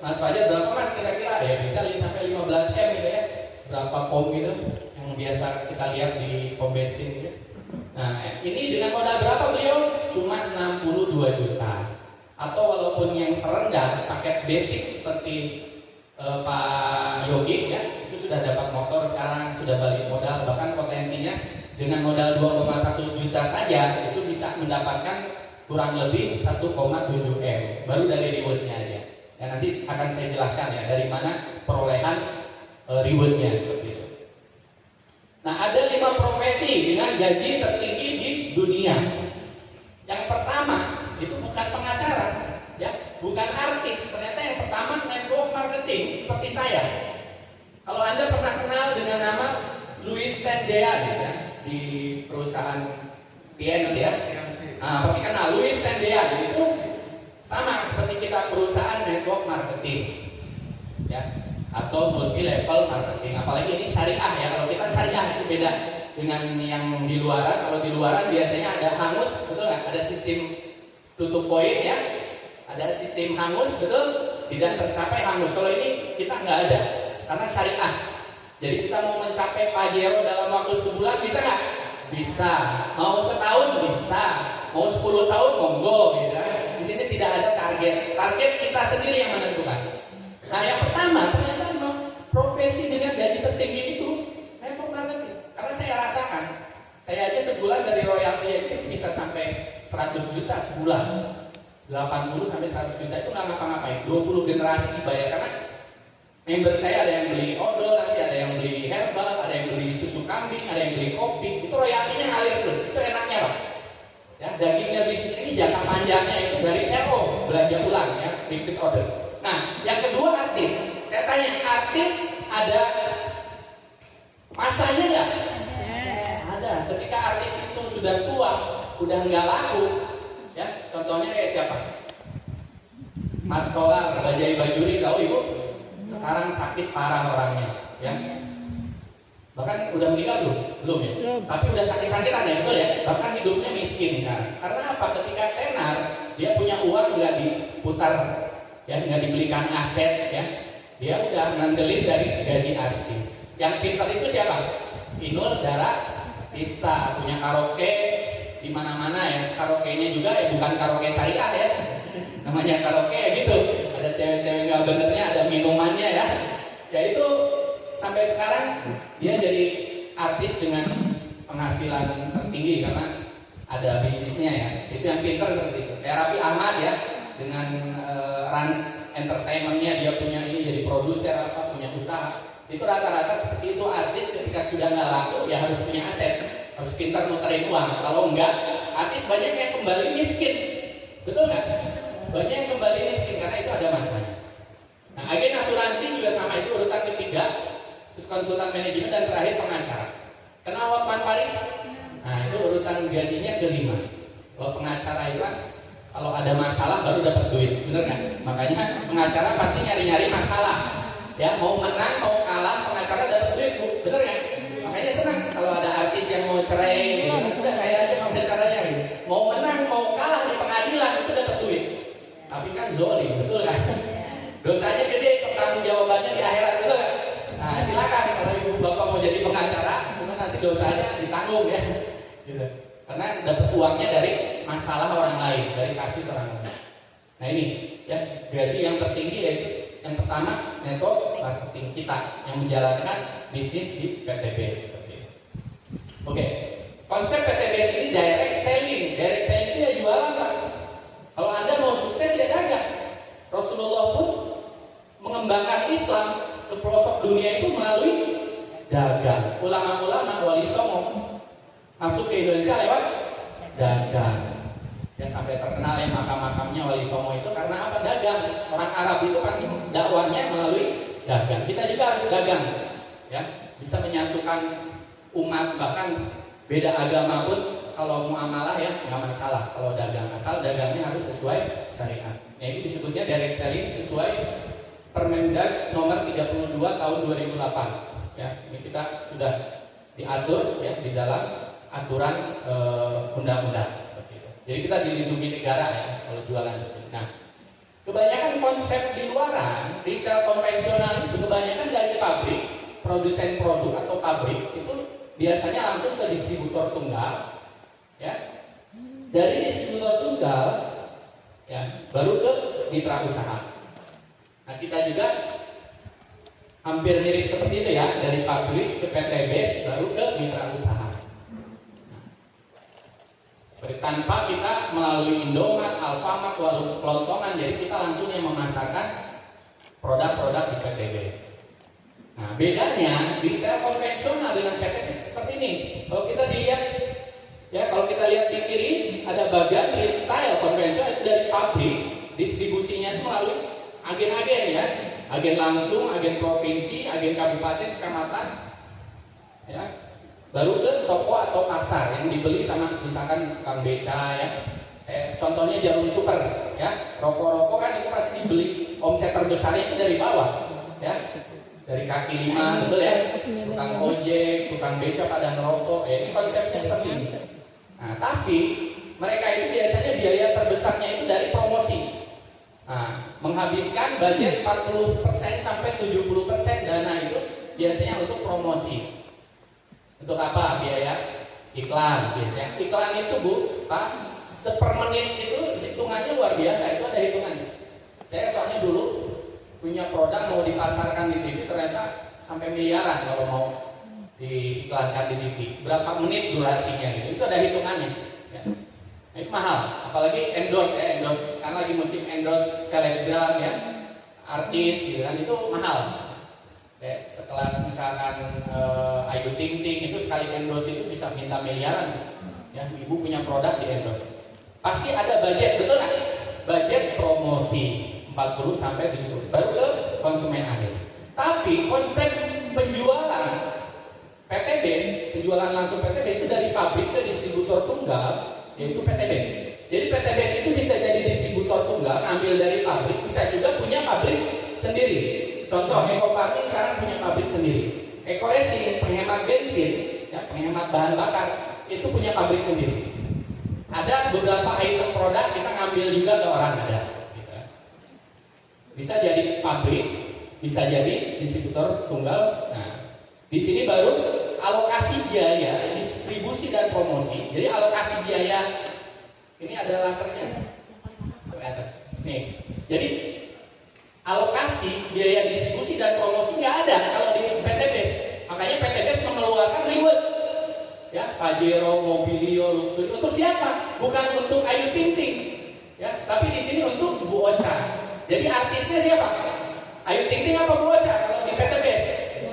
Mas Fajar, berapa Mas kira-kira? Ya bisa sampai 15 M gitu ya. Berapa pom gitu yang biasa kita lihat di pom bensin gitu. Nah, ini dengan modal berapa beliau? Cuma 62 juta. Atau walaupun yang terendah, paket basic seperti Pak Yogi ya, itu sudah dapat motor sekarang, sudah balik modal, bahkan potensinya dengan modal 2,1 juta saja itu bisa mendapatkan kurang lebih 1,7 M baru dari rewardnya aja. Ya, nanti akan saya jelaskan ya dari mana perolehan rewardnya seperti itu. Nah, ada 5 profesi dengan gaji tertinggi di dunia. Yang pertama itu bukan pengacara, ya, bukan artis. Ternyata yang pertama network marketing seperti saya. Kalau Anda pernah kenal dengan nama Luis Tendea gitu ya, di perusahaan TNC ya, nah, pasti kenal Luis Tendea gitu. Itu sama seperti kita perusahaan network marketing ya, atau multi level marketing. Apalagi ini syariah ya. Kalau kita syariah itu beda dengan yang di luaran. Kalau di luaran biasanya ada hangus, betul nggak? Ada sistem tutup poin ya, ada sistem hangus, betul? Tidak tercapai hangus. Kalau ini kita nggak ada karena syariah. Jadi kita mau mencapai Pajero dalam waktu sebulan bisa nggak? Bisa. Mau setahun bisa. Mau 10 tahun monggo gitu ya. Di sini tidak ada target. Target kita sendiri yang menentukan. Nah, yang pertama ternyata memang profesi dengan gaji tertinggi itu network marketing. Karena saya rasakan, saya aja sebulan dari royalti itu bisa sampai 100 juta sebulan. 80 sampai 100 juta itu nggak ngapa-ngapain. 20 generasi dibayar karena member saya ada yang beli odol, nanti ada yang beli herbal, ada yang beli susu kambing, ada yang beli kopi. Itu royaltinya ngalir terus. Itu enaknya Pak. Ya, dagingnya bisnis ini jangka panjangnya itu dari RO, belanja ulang ya, repeat order. Nah, yang kedua artis. Saya tanya, artis ada masanya nggak? Ada. Ketika artis itu sudah tua, udah nggak laku, ya. Contohnya kayak siapa? Mat Solar, Bajai Bajuri, tahu ibu? Sekarang sakit parah orangnya, ya. Bahkan udah meninggal belum ya? Tapi udah sakit-sakitan ya, betul ya? Bahkan hidupnya miskin kan? Karena apa? Ketika tenar, dia punya uang nggak diputar, ya nggak dibelikan aset, ya. Dia udah ngandelin dari gaji artis. Yang pintar itu siapa? Inul Daratista, punya karaoke di mana-mana ya. Karaoke-nya juga ya bukan karaoke syariah ya. Namanya karaoke ya gitu. Ada cewek-cewek nggak benernya, ada minumannya ya. Ya itu sampai sekarang dia jadi artis dengan penghasilan tertinggi karena ada bisnisnya ya. Itu yang pintar seperti itu. Kayak Raffi Ahmad ya, dengan Rans Entertainment-nya dia punya ini jadi produser apa, punya usaha. Itu rata-rata seperti itu, artis ketika sudah nggak laku ya harus punya aset, harus pintar muterin uang. Kalau enggak, artis banyak yang kembali miskin, betul nggak? Banyak yang kembali miskin karena itu ada masanya. Nah, agen asuransi juga sama, itu urutan ketiga, terus konsultan manajemen, dan terakhir pengacara. Kenal Hotman Paris? Nah, itu urutan gajinya kelima. Kalau pengacara itu kan kalau ada masalah baru dapat duit, bener nggak? Makanya pengacara pasti nyari-nyari masalah. Ya, mau menang mau kalah pengacara dapat duit, Bu. Bener nggak? Makanya senang kalau ada artis yang mau cerai, gitu. Udah saya aja pengacaranya. Gitu. Mau menang mau kalah di pengadilan itu dapat duit. Tapi kan zolim, betul kan? Dosanya gede, pertanggung jawabannya di akhirat, betul kan? Nah, silakan kalau ibu bapak mau jadi pengacara, nanti dosanya ditanggung ya. Gitu. Karena dapat uangnya dari masalah orang lain, dari kasus orang lain. Nah ini ya, gaji yang tertinggi yaitu yang pertama network marketing kita yang menjalankan bisnis di PTB seperti itu. Oke, konsep PTB ini direct selling. Direct selling itu ya jualan, Pak. Kalau Anda mau sukses ya dagang. Rasulullah pun mengembangkan Islam ke pelosok dunia itu melalui dagang. Ulama-ulama wali songo masuk ke Indonesia lewat dagang. Ya sampai terkenal ya makam-makamnya Wali Songo itu karena apa? Dagang. Orang Arab itu pasti dakwahnya melalui dagang. Kita juga harus dagang. Ya, bisa menyatukan umat, bahkan beda agama pun kalau muamalah ya nggak masalah kalau dagang, asal dagangnya harus sesuai syariat. Ya, ini disebutnya direct selling sesuai Permendag nomor 32 tahun 2008. Ya, ini kita sudah diatur ya di dalam aturan undang-undang seperti itu. Jadi kita dilindungi negara ya kalau jualan seperti itu. Nah, kebanyakan konsep di luaran retail konvensional itu kebanyakan dari pabrik, produsen produk atau pabrik itu biasanya langsung ke distributor tunggal, ya. Dari distributor tunggal, ya, baru ke mitra usaha. Nah, kita juga hampir mirip seperti itu ya, dari pabrik ke PTBs baru ke mitra usaha. Tanpa kita melalui Indomaret, Alfamart, warung kelontongan, jadi kita langsung yang memasarkan produk-produk di PTB. Nah, bedanya retail konvensional dengan PTB seperti ini. Kalau kita lihat, ya kalau kita lihat di kiri ada bagian retail konvensional itu dari pabrik, distribusinya itu melalui agen-agen ya, agen langsung, agen provinsi, agen kabupaten, kecamatan, ya. Baru ke toko atau pasar yang dibeli sama misalkan tukang beca ya. Contohnya Jarum Super ya. Rokok-rokok kan itu pasti dibeli, omset terbesarnya itu dari bawah ya. Dari kaki lima, betul ya. Tukang ojek, tukang beca pada ngerokok. Ini konsepnya seperti ini. Nah, tapi mereka itu biasanya biaya terbesarnya itu dari promosi. Nah, menghabiskan budget 40% sampai 70% dana itu biasanya untuk promosi. Untuk apa? Biaya iklan biasanya. Iklan itu Bu, Pak, sepermenit itu hitungannya luar biasa, itu ada hitungannya. Saya soalnya dulu punya produk mau dipasarkan di TV ternyata sampai miliaran kalau mau diiklankan di TV. Berapa menit durasinya gitu, itu ada hitungannya. Ya. Nah, itu mahal, apalagi endorse ya, endorse karena lagi musim endorse selebgram ya, artis gitu kan, itu mahal. Sekelas misalkan Ayu Ting Ting itu sekali endorse itu bisa minta miliaran ya, ibu punya produk di endorse pasti ada budget, betul nggak? Budget promosi 40 sampai 70 baru ke konsumen akhir. Tapi konsep penjualan PTB, penjualan langsung PTB itu dari pabrik ke distributor tunggal, yaitu PTB. Jadi PTB itu bisa jadi distributor tunggal, ambil dari pabrik, bisa juga punya pabrik sendiri. Contoh, Eko Farming sekarang punya pabrik sendiri. Eko Racing, penghemat bensin, ya, penghemat bahan bakar, itu punya pabrik sendiri. Ada beberapa item produk kita ngambil juga ke orang ada. Gitu. Bisa jadi pabrik, bisa jadi distributor tunggal. Nah, di sini baru alokasi biaya, distribusi dan promosi. Jadi alokasi biaya ini ada lasernya ke atas. Nih, jadi alokasi biaya distribusi dan promosi nggak ada kalau di PTBes. Makanya PTBes mengeluarkan reward ya, Pajero, Mobilio, Luxury. Untuk siapa? Bukan untuk Ayu Ting Ting ya, tapi di sini untuk Bu Ocha. Jadi artisnya siapa? Ayu Ting Ting apa Bu Ocha kalau di PTBes?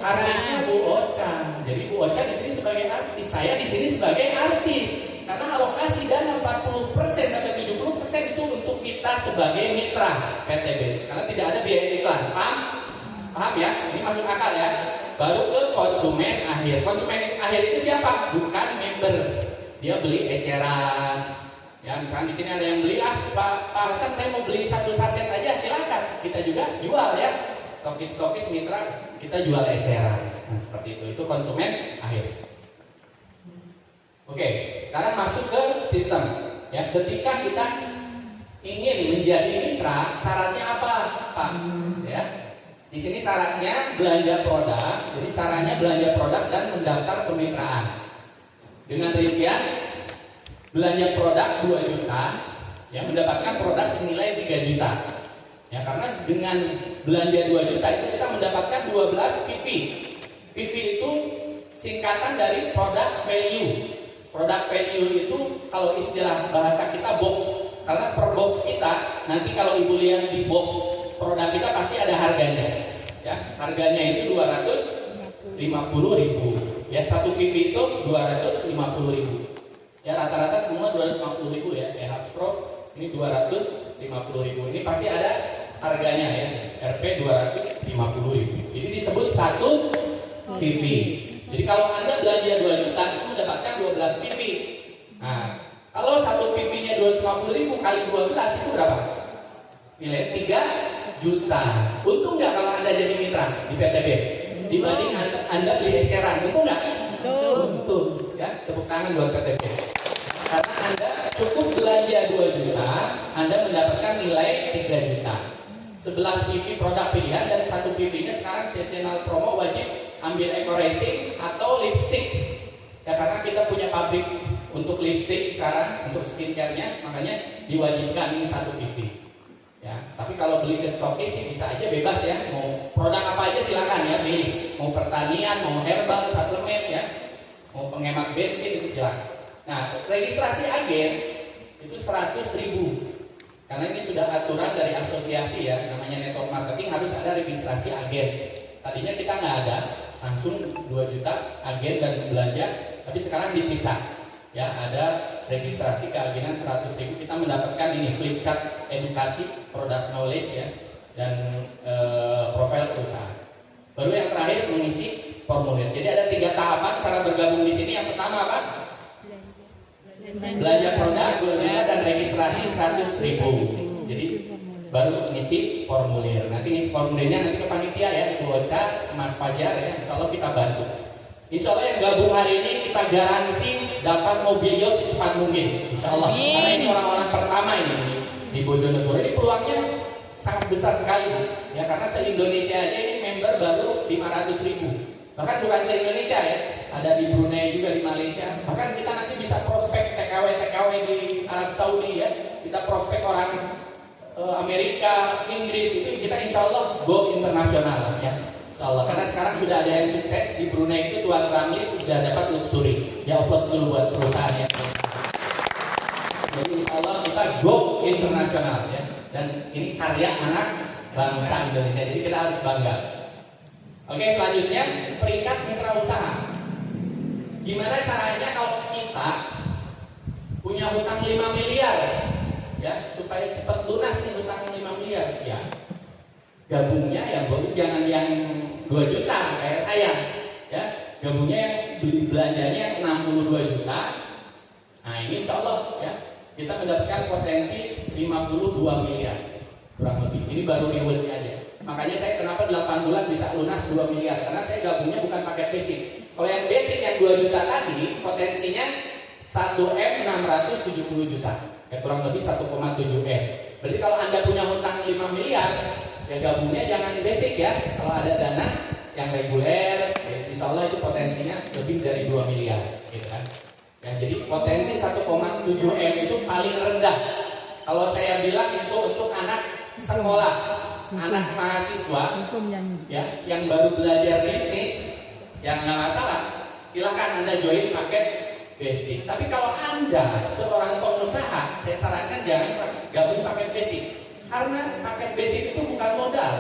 Artisnya Bu Ocha. Jadi Bu Ocha di sini sebagai artis, saya di sini sebagai artis. Karena alokasi dana 40% sampai 70% itu untuk kita sebagai mitra PTB. Karena tidak ada biaya iklan. Paham? Paham ya? Ini masuk akal ya. Baru ke konsumen akhir. Konsumen akhir itu siapa? Bukan member. Dia beli eceran. Ya, misalnya di sini ada yang beli, Pak Hasan saya mau beli 1 saset aja, silakan. Kita juga jual ya. Stokis mitra kita jual eceran. Nah, seperti itu. Itu konsumen akhir. Oke, sekarang masuk ke sistem. Ya, ketika kita ingin menjadi mitra, syaratnya apa, Pak? Ya, di sini syaratnya belanja produk. Jadi caranya belanja produk dan mendaftar kemitraan. Dengan rincian belanja produk 2 juta, ya mendapatkan produk senilai 3 juta. Ya, karena dengan belanja 2 juta itu kita mendapatkan 12 PV. PV itu singkatan dari product value. Product value itu kalau istilah bahasa kita box. Karena per box kita, nanti kalau ibu lihat di box produk kita pasti ada harganya. Ya, harganya itu 250.000. Ya, 1 PV itu 250.000. Ya, rata-rata semua 250.000 ya. Hubs Pro ini 250.000. Ini pasti ada harganya ya. RP 250.000. Ini disebut 1 PV. Jadi kalau Anda belanja 2 juta itu mendapatkan 12 PV. Nah, kalau 1 PV-nya 250.000 kali 12 itu berapa? Nilai 3 juta. Untung nggak kalau Anda jadi mitra di PTBS? Dibanding Anda beli eceran, untung nggak? Untung. Ya, tepuk tangan buat PTBS. Karena Anda cukup belanja 2 juta, Anda mendapatkan nilai 3 juta. 11 PV produk pilihan dan 1 PV-nya sekarang seasonal promo wajib ambil Eco Racing atau lipstick. Ya, karena kita punya pabrik untuk lipstick sekarang, untuk skincare-nya, makanya diwajibkan ini 1 PV. Ya, tapi kalau beli ke stokis sih bisa aja bebas ya. Mau produk apa aja silakan ya pilih. Mau pertanian, mau herbal, suplemen ya. Mau penghemat bensin itu silakan. Nah, registrasi agen itu 100.000. Karena ini sudah aturan dari asosiasi ya, namanya network marketing harus ada registrasi agen. Tadinya kita nggak ada, langsung 2 juta agen dan belanja, tapi sekarang dipisah. Ya, ada registrasi keagenan 100.000, kita mendapatkan ini flip chart edukasi, product knowledge ya, dan profil perusahaan. Baru yang terakhir mengisi formulir. Jadi ada 3 tahapan cara bergabung di sini. Yang pertama apa? Belanja produk 2 juta dan registrasi 100.000. Jadi baru ngisi formulir. Nanti ngisi formulirnya nanti ke panitia ya, Ibu Ocha, Mas Fajar ya. Insya Allah kita bantu. Insya Allah yang gabung hari ini kita garansi dapat Mobilio secepat mungkin. Insya Allah. Karena ini orang-orang pertama ini di Bojonegoro. Ini peluangnya sangat besar sekali ya, karena se-Indonesia aja ini member baru 500.000. Bahkan bukan se-Indonesia ya, ada di Brunei juga, di Malaysia. Bahkan kita nanti bisa prospek TKW di Arab Saudi ya. Kita prospek orang Amerika, Inggris, itu kita insya Allah go internasional ya. Insya Allah, karena sekarang sudah ada yang sukses di Brunei itu, Tuan Ramli sudah dapat luxury. Ya, applause dulu buat perusahaan ya. Jadi insya Allah kita go internasional ya. Dan ini karya anak bangsa Indonesia, jadi kita harus bangga. Oke, selanjutnya peringkat mitra usaha. Gimana caranya kalau kita punya hutang 5 miliar ya, supaya cepat lunas nih hutang 5 miliar ya, gabungnya ya jangan yang 2 juta kayak saya ya, gabungnya yang beli belanjanya 62 juta. Nah, ini insya Allah ya kita mendapatkan potensi 52 miliar kurang lebih. Ini baru rewardnya aja. Makanya saya kenapa 8 bulan bisa lunas 2 miliar, karena saya gabungnya bukan paket basic. Kalau yang basic yang 2 juta tadi potensinya 1M 670 juta ya, kurang lebih 1,7M. Berarti kalau Anda punya hutang 5 miliar ya, gabungnya jangan basic ya. Kalau ada dana yang reguler ya, insya Allah itu potensinya lebih dari 2 miliar gitu kan ya. Jadi potensi 1,7M itu paling rendah. Kalau saya bilang itu untuk anak sekolah, anak mahasiswa ya, yang baru belajar bisnis, yang nggak masalah, silahkan Anda join paket basic. Tapi kalau Anda seorang pengusaha, saya sarankan jangan gabung paket basic, karena paket basic itu bukan modal.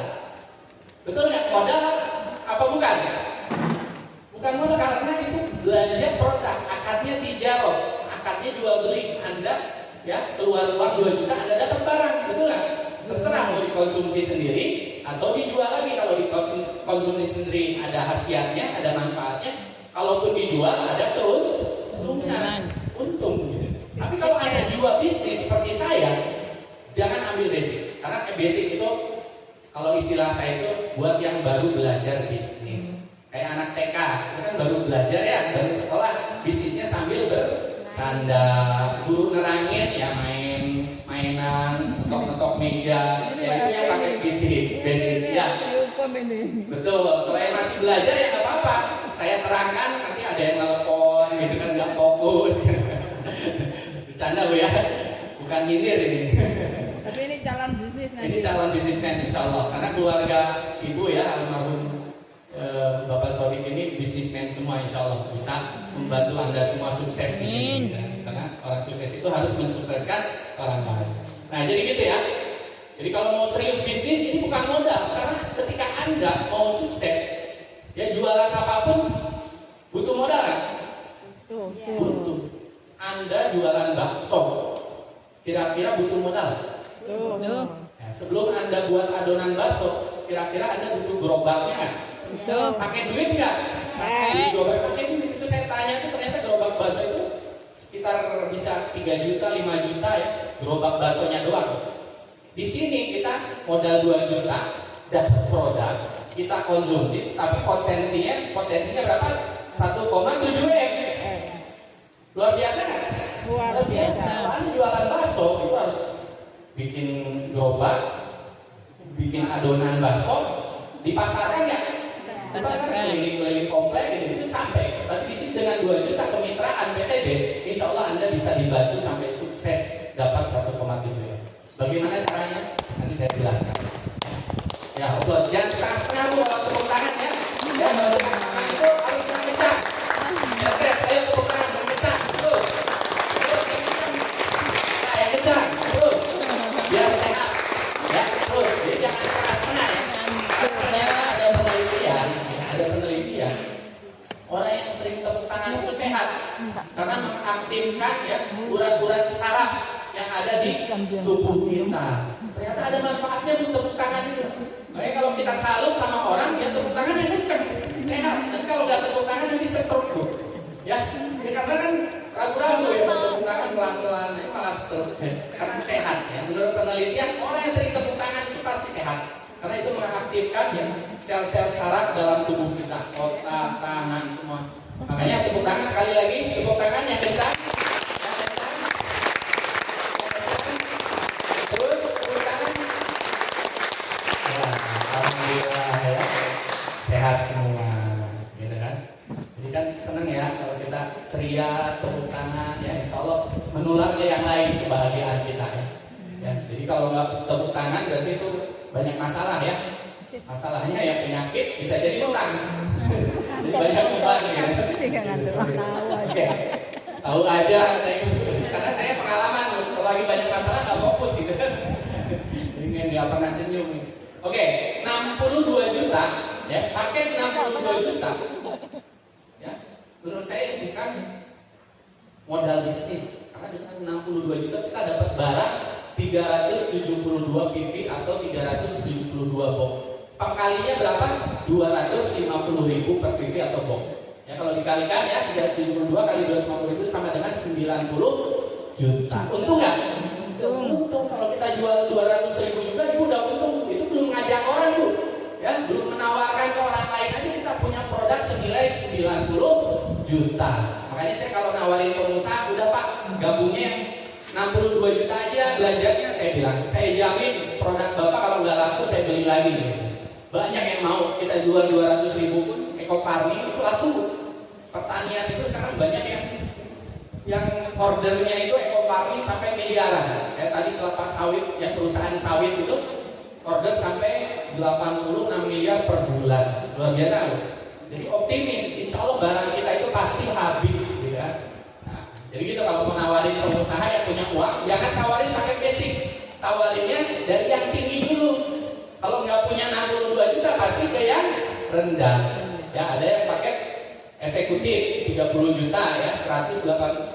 Betul nggak? Modal apa bukan? Bukan modal karena itu belanja produk, akadnya tijarah, akadnya jual beli. Anda ya keluar uang 2 juta, Anda dapat barang, betul nggak? Terserah mau dikonsumsi sendiri atau dijual lagi. Kalau dikonsumsi sendiri ada khasiatnya, ada manfaatnya. Kalaupun dijual ada keuntungan, untung. Gitu. Tapi kalau Anda jual bisnis seperti saya, jangan ambil basic, karena basic itu kalau istilah saya itu buat yang baru belajar bisnis. Kayak anak TK, itu kan baru belajar ya, baru sekolah, bisnisnya sambil bercanda. Guru nerangin ya mainan, ngetok meja, ya itu yang pakai basic ya. Betul, kalau yang masih belajar ya nggak apa-apa. Saya terangkan, nanti ada yang nelpon gitu kan, nggak fokus. Bercanda Bu ya, bukan nyindir ini. Tapi ini calon bisnis nanti. Ini calon bisnismen insya Allah, karena keluarga ibu ya almarhum Bapak Sodik ini bisnismen semua, insya Allah bisa membantu Anda semua sukses di sini. Karena orang sukses itu harus mensukseskan orang lain. Nah jadi gitu ya. Jadi kalau mau serius bisnis ini bukan modal, karena ketika Anda mau sukses, ya jualan apapun butuh modal kan? Butuh. Anda jualan bakso, kira-kira butuh modal? Ya, sebelum Anda buat adonan bakso, kira-kira Anda butuh gerobaknya kan? Pakai duit nggak? Pakai duit. Itu saya tanya tuh ternyata gerobak bakso itu sekitar bisa 3 juta, 5 juta ya, gerobak baksonya doang. Di sini kita modal 2 juta, dapat produk, kita konsumsi, tapi potensinya berapa? 1,7 M. Luar biasa kan? Luar biasa. Soalnya jualan bakso itu harus bikin gerobak, bikin adonan bakso, dipasarkan ya? Dipasarkan keliling-keliling komplek gitu, itu capek. Tapi di sini dengan 2 juta kemitraan PTB, insya Allah Anda bisa dibantu sampai sukses dapat 1,7 M. Bagaimana caranya? Nanti saya jelaskan. Ya, Allah, jangan setengah-setengah Bu kalau tepuk tangan ya. Ya, kalau tepuk tangan itu harus yang kencang. Ya, tes, ayo tepuk tangan yang kencang. Terus yang kencang. Nah, yang kencang. Terus, biar sehat. Ya, terus. Jadi jangan setengah-setengah ya. Karena ternyata ada penelitian. Orang yang sering tepuk tangan itu sehat. Karena mengaktifkan ya urat-urat saraf yang ada di tubuh kita. Ternyata ada manfaatnya untuk tepuk tangan itu. Makanya kalau kita salut sama orang, ya tepuk tangan yang kenceng, sehat. Nanti kalau nggak tepuk tangan nanti stroke tuh. Ya, karena kan ragu-ragu ya tepuk tangan pelan-pelan, ini malah stroke. Karena sehat ya. Menurut penelitian, orang yang sering tepuk tangan itu pasti sehat. Karena itu mengaktifkan ya sel-sel saraf dalam tubuh kita, otak, tangan semua. Makanya tepuk tangan sekali lagi, tepuk tangan yang kencang. Sehat semua, gitu kan? Jadi kan seneng ya kalau kita ceria, tepuk tangan, ya insya Allah menular ke yang lain kebahagiaan kita ya. Jadi kalau nggak tepuk tangan berarti itu banyak masalah ya. Masalahnya ya penyakit, bisa jadi utang. Jadi banyak beban gitu. Oke, tahu aja karena saya pengalaman kalau lagi banyak masalah nggak fokus gitu. Jadi nggak pernah senyum. Oke, 62 juta. Ya, paket 62 juta. Ya, menurut saya ini bukan modal bisnis. Karena dengan 62 juta kita dapat barang 372 PV atau 372 box. Pengkalinya berapa? 250.000 per PV atau box. Ya, kalau dikalikan ya 372 kali 250.000 sama dengan 90 juta. Untung nggak? Untung. Kalau kita jual 200.000 juga, Ibu udah untung. Itu belum ngajak orang Bu. Ya, belum menawarkan ke orang lain aja kita punya produk senilai 90 juta. Makanya saya kalau nawarin pengusaha, udah Pak, gabungnya 62 juta aja belajarnya, saya bilang, saya jamin produk Bapak kalau nggak laku saya beli lagi. Banyak yang mau, kita jual 200.000 pun eco farming itu laku. Pertanian itu sekarang banyak yang ordernya itu eco farming sampai miliaran. Kayak tadi kelapa sawit, yang perusahaan sawit itu order sampai 86 miliar per bulan. Luar biasa loh. Jadi optimis, insya Allah barang kita itu pasti habis gitu kan. Nah, jadi gitu kalau mau nawarin pengusaha yang punya uang, jangan tawarin pakai basic, tawarinnya dari yang tinggi dulu. Kalau nggak punya 62 juta pasti ke yang rendah. Ya, ada yang pakai Eksekutif 30 juta ya, 180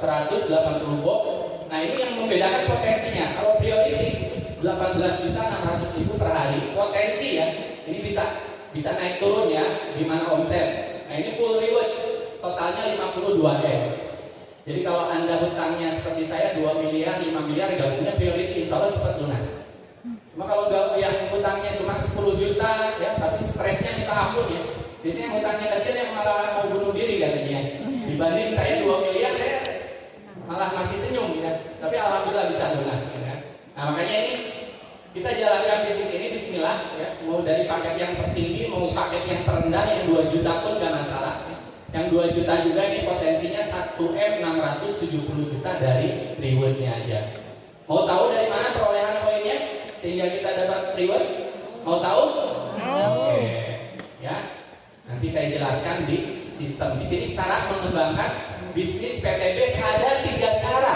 box. Nah ini yang membedakan potensinya. Kalau priority 18.600.000 per hari, potensi ya, ini bisa naik turun ya, gimana omset. Nah ini full reward, totalnya 52M. Jadi kalau Anda hutangnya seperti saya 2 miliar, 5 miliar, gabungnya priority, insya Allah cepat lunas. Cuma kalau yang hutangnya cuma 10 juta ya, tapi stresnya minta ampun ya. Biasanya hutangnya kecil yang malah mau bunuh diri katanya. Dibanding saya 2 miliar, saya malah masih senyum ya. Tapi alhamdulillah bisa lunas ya. Nah makanya ini kita jalankan bisnis ini bismillah ya. Mau dari paket yang tertinggi, mau paket yang terendah yang 2 juta pun gak masalah. Yang 2 juta juga ini potensinya 1M 670 juta dari rewardnya aja. Mau tahu dari mana perolehan koinnya sehingga kita dapat reward? Mau tahu? Oke. Ya. Nanti saya jelaskan di sistem. Di sini cara mengembangkan bisnis PTBS ada 3 cara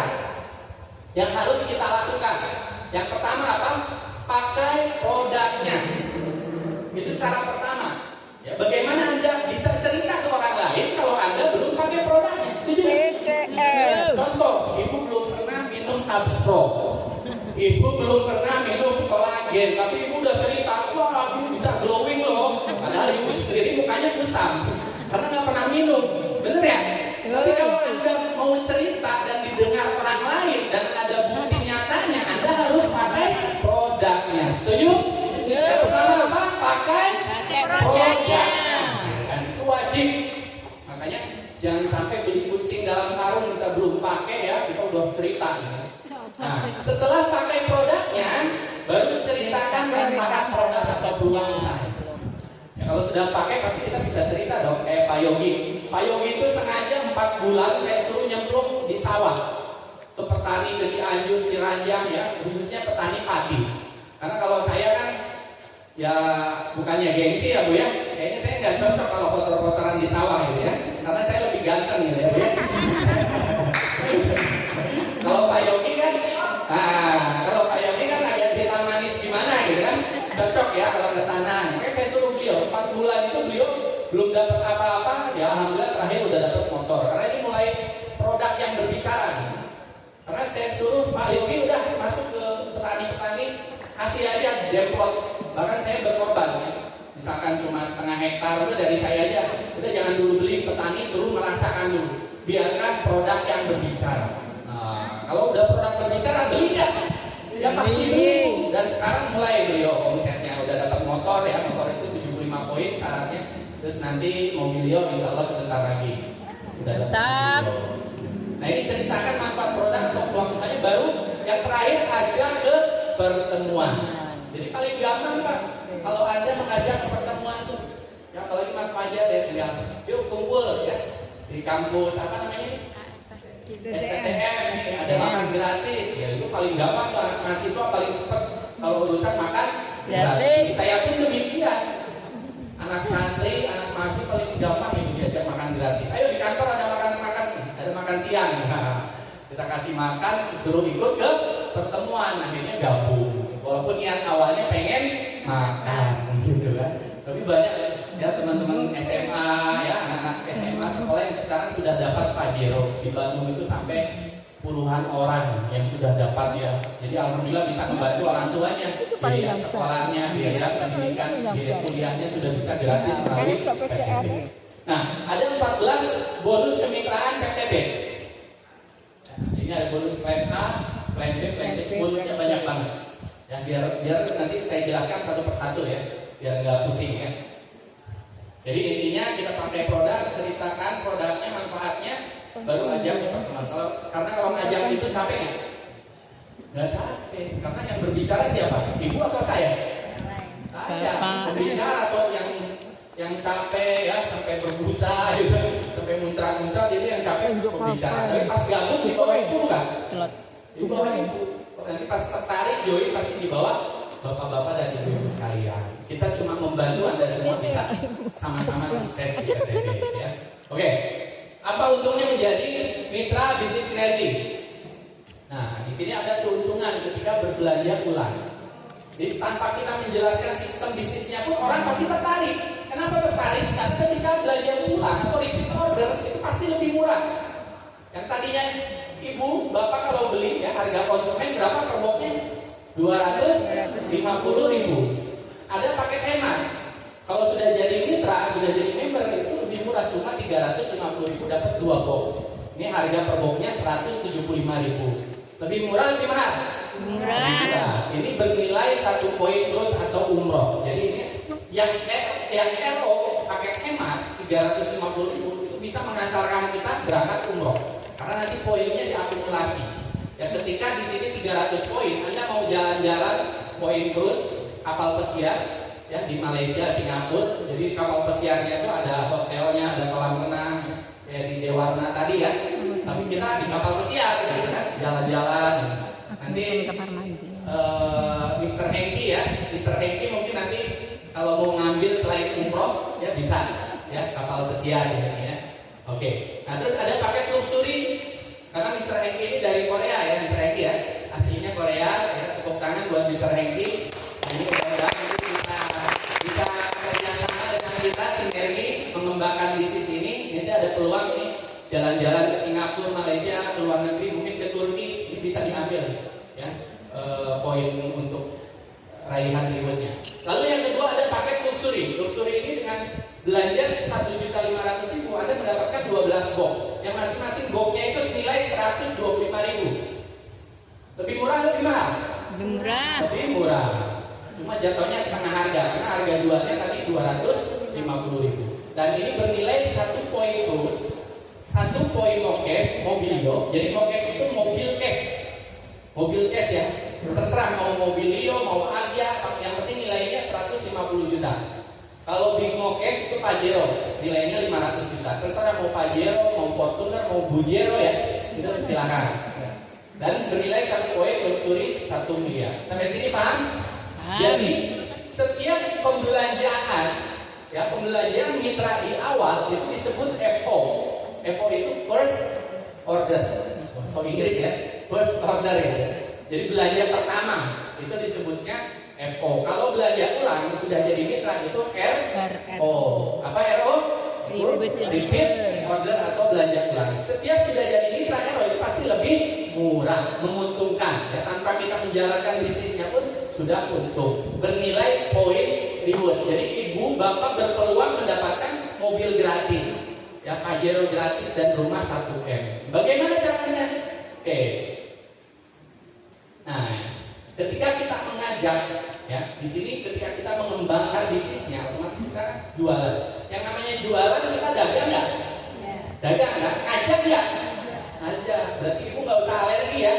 yang harus kita lakukan. Yang pertama apa? Pakai produknya. Itu cara pertama. Ya, bagaimana Anda bisa cerita ke orang lain kalau Anda belum pakai produknya? Setuju? Contoh, ibu belum pernah minum Abspro. Ibu belum pernah minum kolagen, tapi ibu udah cerita, wah ini bisa glowing loh. Padahal ibu sendiri mukanya kusam karena nggak pernah minum, bener ya? Tapi kalau Anda mau cerita dan didengar orang lain dan ada bukti nyatanya, Anda harus pakai produknya. Setuju? Yang pertama apa? Pakai produknya. Dan itu wajib. Makanya jangan sampai beli kucing dalam karung kita belum pakai ya, kita udah cerita. Nah, setelah pakai produknya, baru ceritakan manfaat produk atau peluang usaha. Ya, kalau sudah pakai pasti kita bisa cerita dong. Kayak Pak Yogi. Pak Yogi itu sengaja 4 bulan saya suruh nyemplung di sawah. Ke petani ke Cianjur, Ciranjang ya, khususnya petani padi. Karena kalau saya kan ya bukannya gengsi ya Bu ya. Kayaknya saya nggak cocok kalau kotor-kotoran di sawah gitu ya. Karena saya lebih ganteng gitu ya Bu ya. Kalau Pak Yogi kan, kalau Pak Yogi kan ada hitam manis gimana gitu kan, cocok ya kalau ke tanah. Makanya saya suruh beliau 4 bulan itu beliau belum dapat apa-apa, ya alhamdulillah terakhir udah dapat motor. Karena ini mulai produk yang berbicara. Karena saya suruh Pak Yogi udah masuk ke petani-petani, kasih aja demplot. Bahkan saya berkorban ya. Misalkan cuma setengah hektar, udah dari saya aja. Udah jangan dulu beli petani, suruh merasakan dulu. Biarkan produk yang berbicara. Kalau udah produk berbicara beli ya pasti beli. Dan sekarang mulai beliau omsetnya udah dapat motor ya, motor itu 75 poin syaratnya. Terus nanti mobil beliau insya Allah sebentar lagi udah dapat. Nah ini ceritakan manfaat produk untuk peluang usahanya. Baru yang terakhir ajak ke pertemuan. Jadi paling gampang Pak, kalau Anda mengajak ke pertemuan tuh, ya apalagi Mas Fajar ya tinggal, yuk kumpul ya di kampus apa namanya? STTM, ada makan gratis, ya itu paling gampang tuh anak mahasiswa paling cepat kalau urusan makan gratis. Saya pun demikian, anak santri, anak mahasiswa paling gampang itu diajak makan gratis. Ayo di kantor ada makan siang, nah, kita kasih makan, suruh ikut ke pertemuan, akhirnya gabung. Walaupun niat awalnya pengen makan, gitu kan. Tapi banyak ya teman-teman SMA ya, anak-anak SMA sekolah yang sekarang sudah dapat Pajero. Di Bandung itu sampai puluhan orang yang sudah dapat ya. Jadi alhamdulillah bisa membantu orang tuanya, biaya sekolahnya, biaya pendidikan, biaya kuliahnya sudah bisa gratis melalui PTBS. Nah, ada 14 bonus kemitraan PTBS. Nah, ini ada bonus plan A, plan B, plan C, bonusnya banyak banget. Ya biar nanti saya jelaskan satu persatu ya, biar nggak pusing ya. Jadi intinya kita pakai produk, ceritakan produknya, manfaatnya, baru ajak ke pertemuan. Karena kalau ngajak itu capek nggak capek, karena yang berbicara siapa? Ibu atau saya? Saya. Pembicara atau yang capek ya sampai berbusa gitu, sampai muncrat-muncrat, jadi yang capek pembicara. Tapi pas gabung di bawah itu bukan? Di bawah itu. Nanti pas tertarik Joy pasti di bawah bapak-bapak dan ibu-ibu sekalian. Kita cuma membantu Anda semua bisa sama-sama sukses di PTBS ya. Oke. Apa untungnya menjadi mitra bisnis sinergi? Nah, di sini ada keuntungan ketika berbelanja ulang. Jadi tanpa kita menjelaskan sistem bisnisnya pun orang pasti tertarik. Kenapa tertarik? Karena ketika belanja ulang atau repeat order order itu pasti lebih murah. Yang tadinya ibu, bapak kalau beli ya harga konsumen berapa per boxnya? 250.000. Ada paket hemat. Kalau sudah jadi mitra, sudah jadi member itu lebih murah, cuma 350.000 dapat 2 box. Ini harga per boxnya 175.000. Lebih murah, lebih mahal? Murah. Ini bernilai 1 poin terus atau umroh. Jadi ini yang RO paket hemat 350.000 itu bisa mengantarkan kita berangkat umroh. Karena nanti poinnya diakumulasi. Ya ketika di sini 300 poin, Anda mau jalan-jalan poin terus kapal pesiar ya di Malaysia, Singapura. Jadi kapal pesiarnya itu ada hotelnya, ada kolam renang kayak di Dewarna tadi ya. Tapi kita di kapal pesiar gitu kan, jalan-jalan. Nanti Mr. Hengki ya, Mr. Hengki mungkin nanti kalau mau ngambil selain umroh ya bisa ya kapal pesiar gitu ya. Oke. Nah terus ada paket luxury karena Mr. Hengki ini dari Korea ya, Mr. Hengki ya, aslinya Korea ya. Tepuk tangan buat Mr. Hengki. Nah, ini mudah-mudahan bisa kerjasama dengan kita sinergi mengembangkan bisnis ini. Nanti ada peluang nih jalan-jalan ke Singapura, Malaysia, ke luar negeri, mungkin ke Turki, ini bisa diambil ya poin untuk raihan rewardnya. Lalu yang kedua ada paket luxury. Luxury ini dengan belanja 1.500.000 Anda mendapatkan 12 box. Yang masing-masing boxnya itu senilai 125.000. Lebih murah, lebih mahal? Lebih murah. Lebih murah. Cuma jatuhnya setengah harga karena harga jualnya tadi 250.000. Dan ini bernilai 1 poin terus. 1 poin mokes, mobilio. Jadi mokes itu mobil cash. Mobil cash ya. Terserah mau mobilio, mau Agya, yang penting nilainya 150 juta. Kalau Big Mokes itu Pajero, nilainya 500 juta. Terserah mau Pajero, mau Fortuner, mau Bujero ya, itu silakan. Dan bernilai 1 poin luxury 1 miliar. Sampai sini paham? Jadi setiap pembelanjaan, ya pembelanjaan mitra di awal itu disebut FO. FO itu first order. So Inggris ya, first order ya. Jadi belanja pertama itu disebutnya FO. Kalau belanja ulang sudah jadi mitra itu RO. Apa RO? Repeat order atau belanja ulang. Setiap sudah jadi mitra RO itu pasti lebih murah, menguntungkan. Ya, tanpa kita menjalankan bisnisnya pun sudah untung. Bernilai poin reward. Jadi ibu bapak berpeluang mendapatkan mobil gratis, ya Pajero gratis dan rumah 1M. Bagaimana caranya? Oke. Nah, ketika kita mengajak, ya di sini ketika kita mengembangkan bisnisnya, otomatis kita jualan. Yang namanya jualan kita dagang nggak? Dagang nggak? Ajak nggak? Ajak. Berarti ibu nggak usah alergi ya.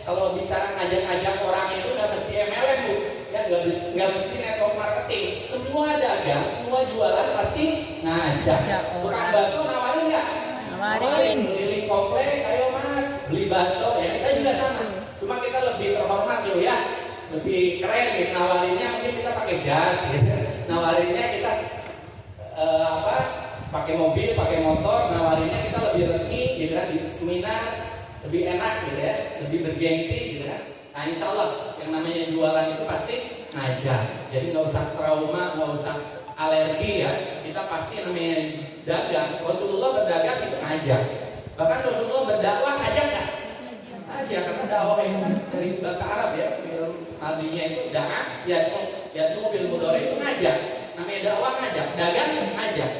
Kalau bicara ngajak-ngajak orang itu nggak mesti MLM bu, ya nggak mesti network marketing. Semua dagang, semua jualan pasti ngajak. Tukang bakso nawarin nggak? Nawarin. Keliling komplek, ayo mas beli bakso. Ya kita juga sama. Cuma kita lebih terhormat loh ya, lebih keren gitu nawarinnya. Mungkin kita pakai jas gitu. Nawarinnya kita pakai mobil, pakai motor. Nawarinnya kita lebih resmi gitu kan, di seminar lebih enak gitu ya, lebih bergengsi gitu kan. Nah insya Allah yang namanya jualan itu pasti ngajak. Jadi nggak usah trauma, nggak usah alergi ya. Kita pasti namanya dagang. Rasulullah berdagang itu ngajak. Bahkan Rasulullah berdakwah ngajak nggak? Aja karena dakwah itu kan dari bahasa Arab ya, film nabinya itu da'a yaitu film mudhari itu ngajak. Namanya dakwah ngajak, dagang ngajak.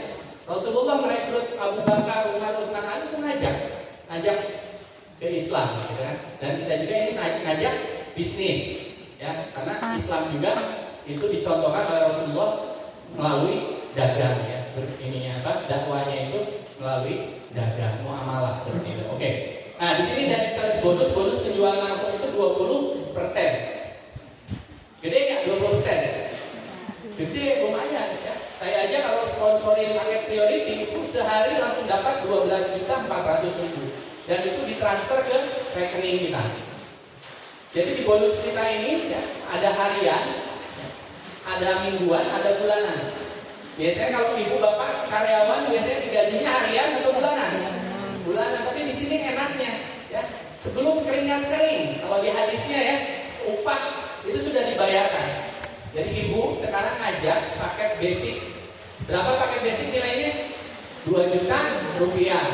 Rasulullah merekrut Abu Bakar, Umar, Utsman, Ali itu ngajak ke Islam gitu kan. Dan kita juga ini ngajak bisnis ya, karena Islam juga itu dicontohkan oleh Rasulullah melalui dagang ya. Ininya apa? Dakwahnya itu melalui dagang, muamalah seperti itu. Oke. Nah, di sini dari sales bonus penjualan langsung itu 20%. Gede nggak 20%? Gede, lumayan ya. Saya aja kalau sponsorin paket priority itu sehari langsung dapat 12.400.000 dan itu ditransfer ke rekening kita. Jadi di bonus kita ini ya, ada harian, ya, ada mingguan, ada bulanan. Biasanya kalau ibu bapak karyawan biasanya digajinya harian atau bulanan? Bulanan, tapi di sini enaknya ya sebelum keringat kering, kalau di hadisnya ya upah itu sudah dibayarkan. Jadi ibu sekarang ngajak paket basic. Berapa paket basic nilainya? 2 juta rupiah.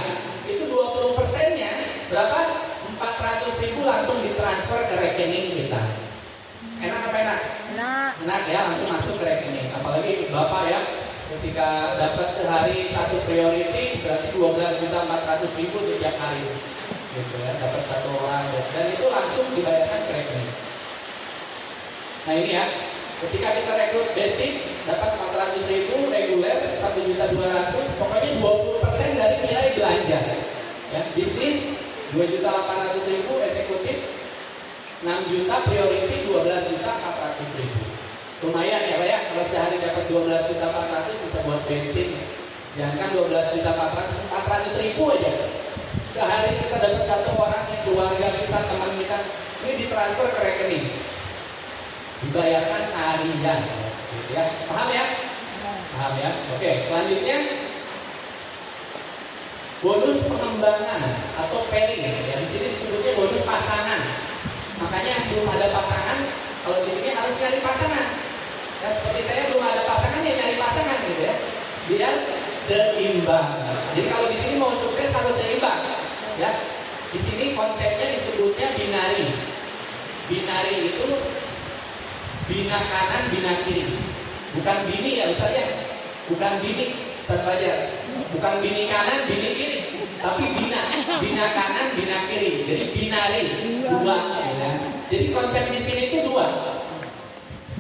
Itu 20%-nya berapa? 400.000 langsung ditransfer ke rekening kita. Enak apa enak? Enak ya, langsung masuk ke rekening. Apalagi Bapak ya, ketika dapat sehari satu priority berarti 12.400.000 tiap hari. Gitu ya, dapat satu orang dan itu langsung dibayarkan ke rekening. Nah ini ya, ketika kita rekrut basic dapat 400.000, reguler 1.200.000, pokoknya 20% dari nilai belanja. Ya, bisnis 2.800.000, eksekutif 6 juta, priority 12.400.000. Lumayan ya Pak ya, kalau sehari dapat 12.400.000 bisa buat bensin. Jangan 12.400.000, 400.000 aja. Sehari kita dapat satu orang yang keluarga kita, teman kita, ini ditransfer ke rekening. Dibayarkan harian, gitu ya. Paham ya? Paham ya? Oke, selanjutnya bonus pengembangan atau pairing. Ya, di sini disebutnya bonus pasangan. Makanya yang belum ada pasangan, kalau di sini harus nyari pasangan. Ya, seperti saya belum ada pasangan ya nyari pasangan gitu ya. Biar seimbang. Jadi kalau di sini mau sukses harus seimbang. Ya, di sini konsepnya disebutnya binari. Binari itu bina kanan, bina kiri. Bukan bini ya Ustaz ya. Bukan bini, Ustaz Fajar. Bukan bini kanan, bini kiri. Tapi bina kanan, bina kiri. Jadi binari, dua. Ya. Jadi konsep di sini itu dua.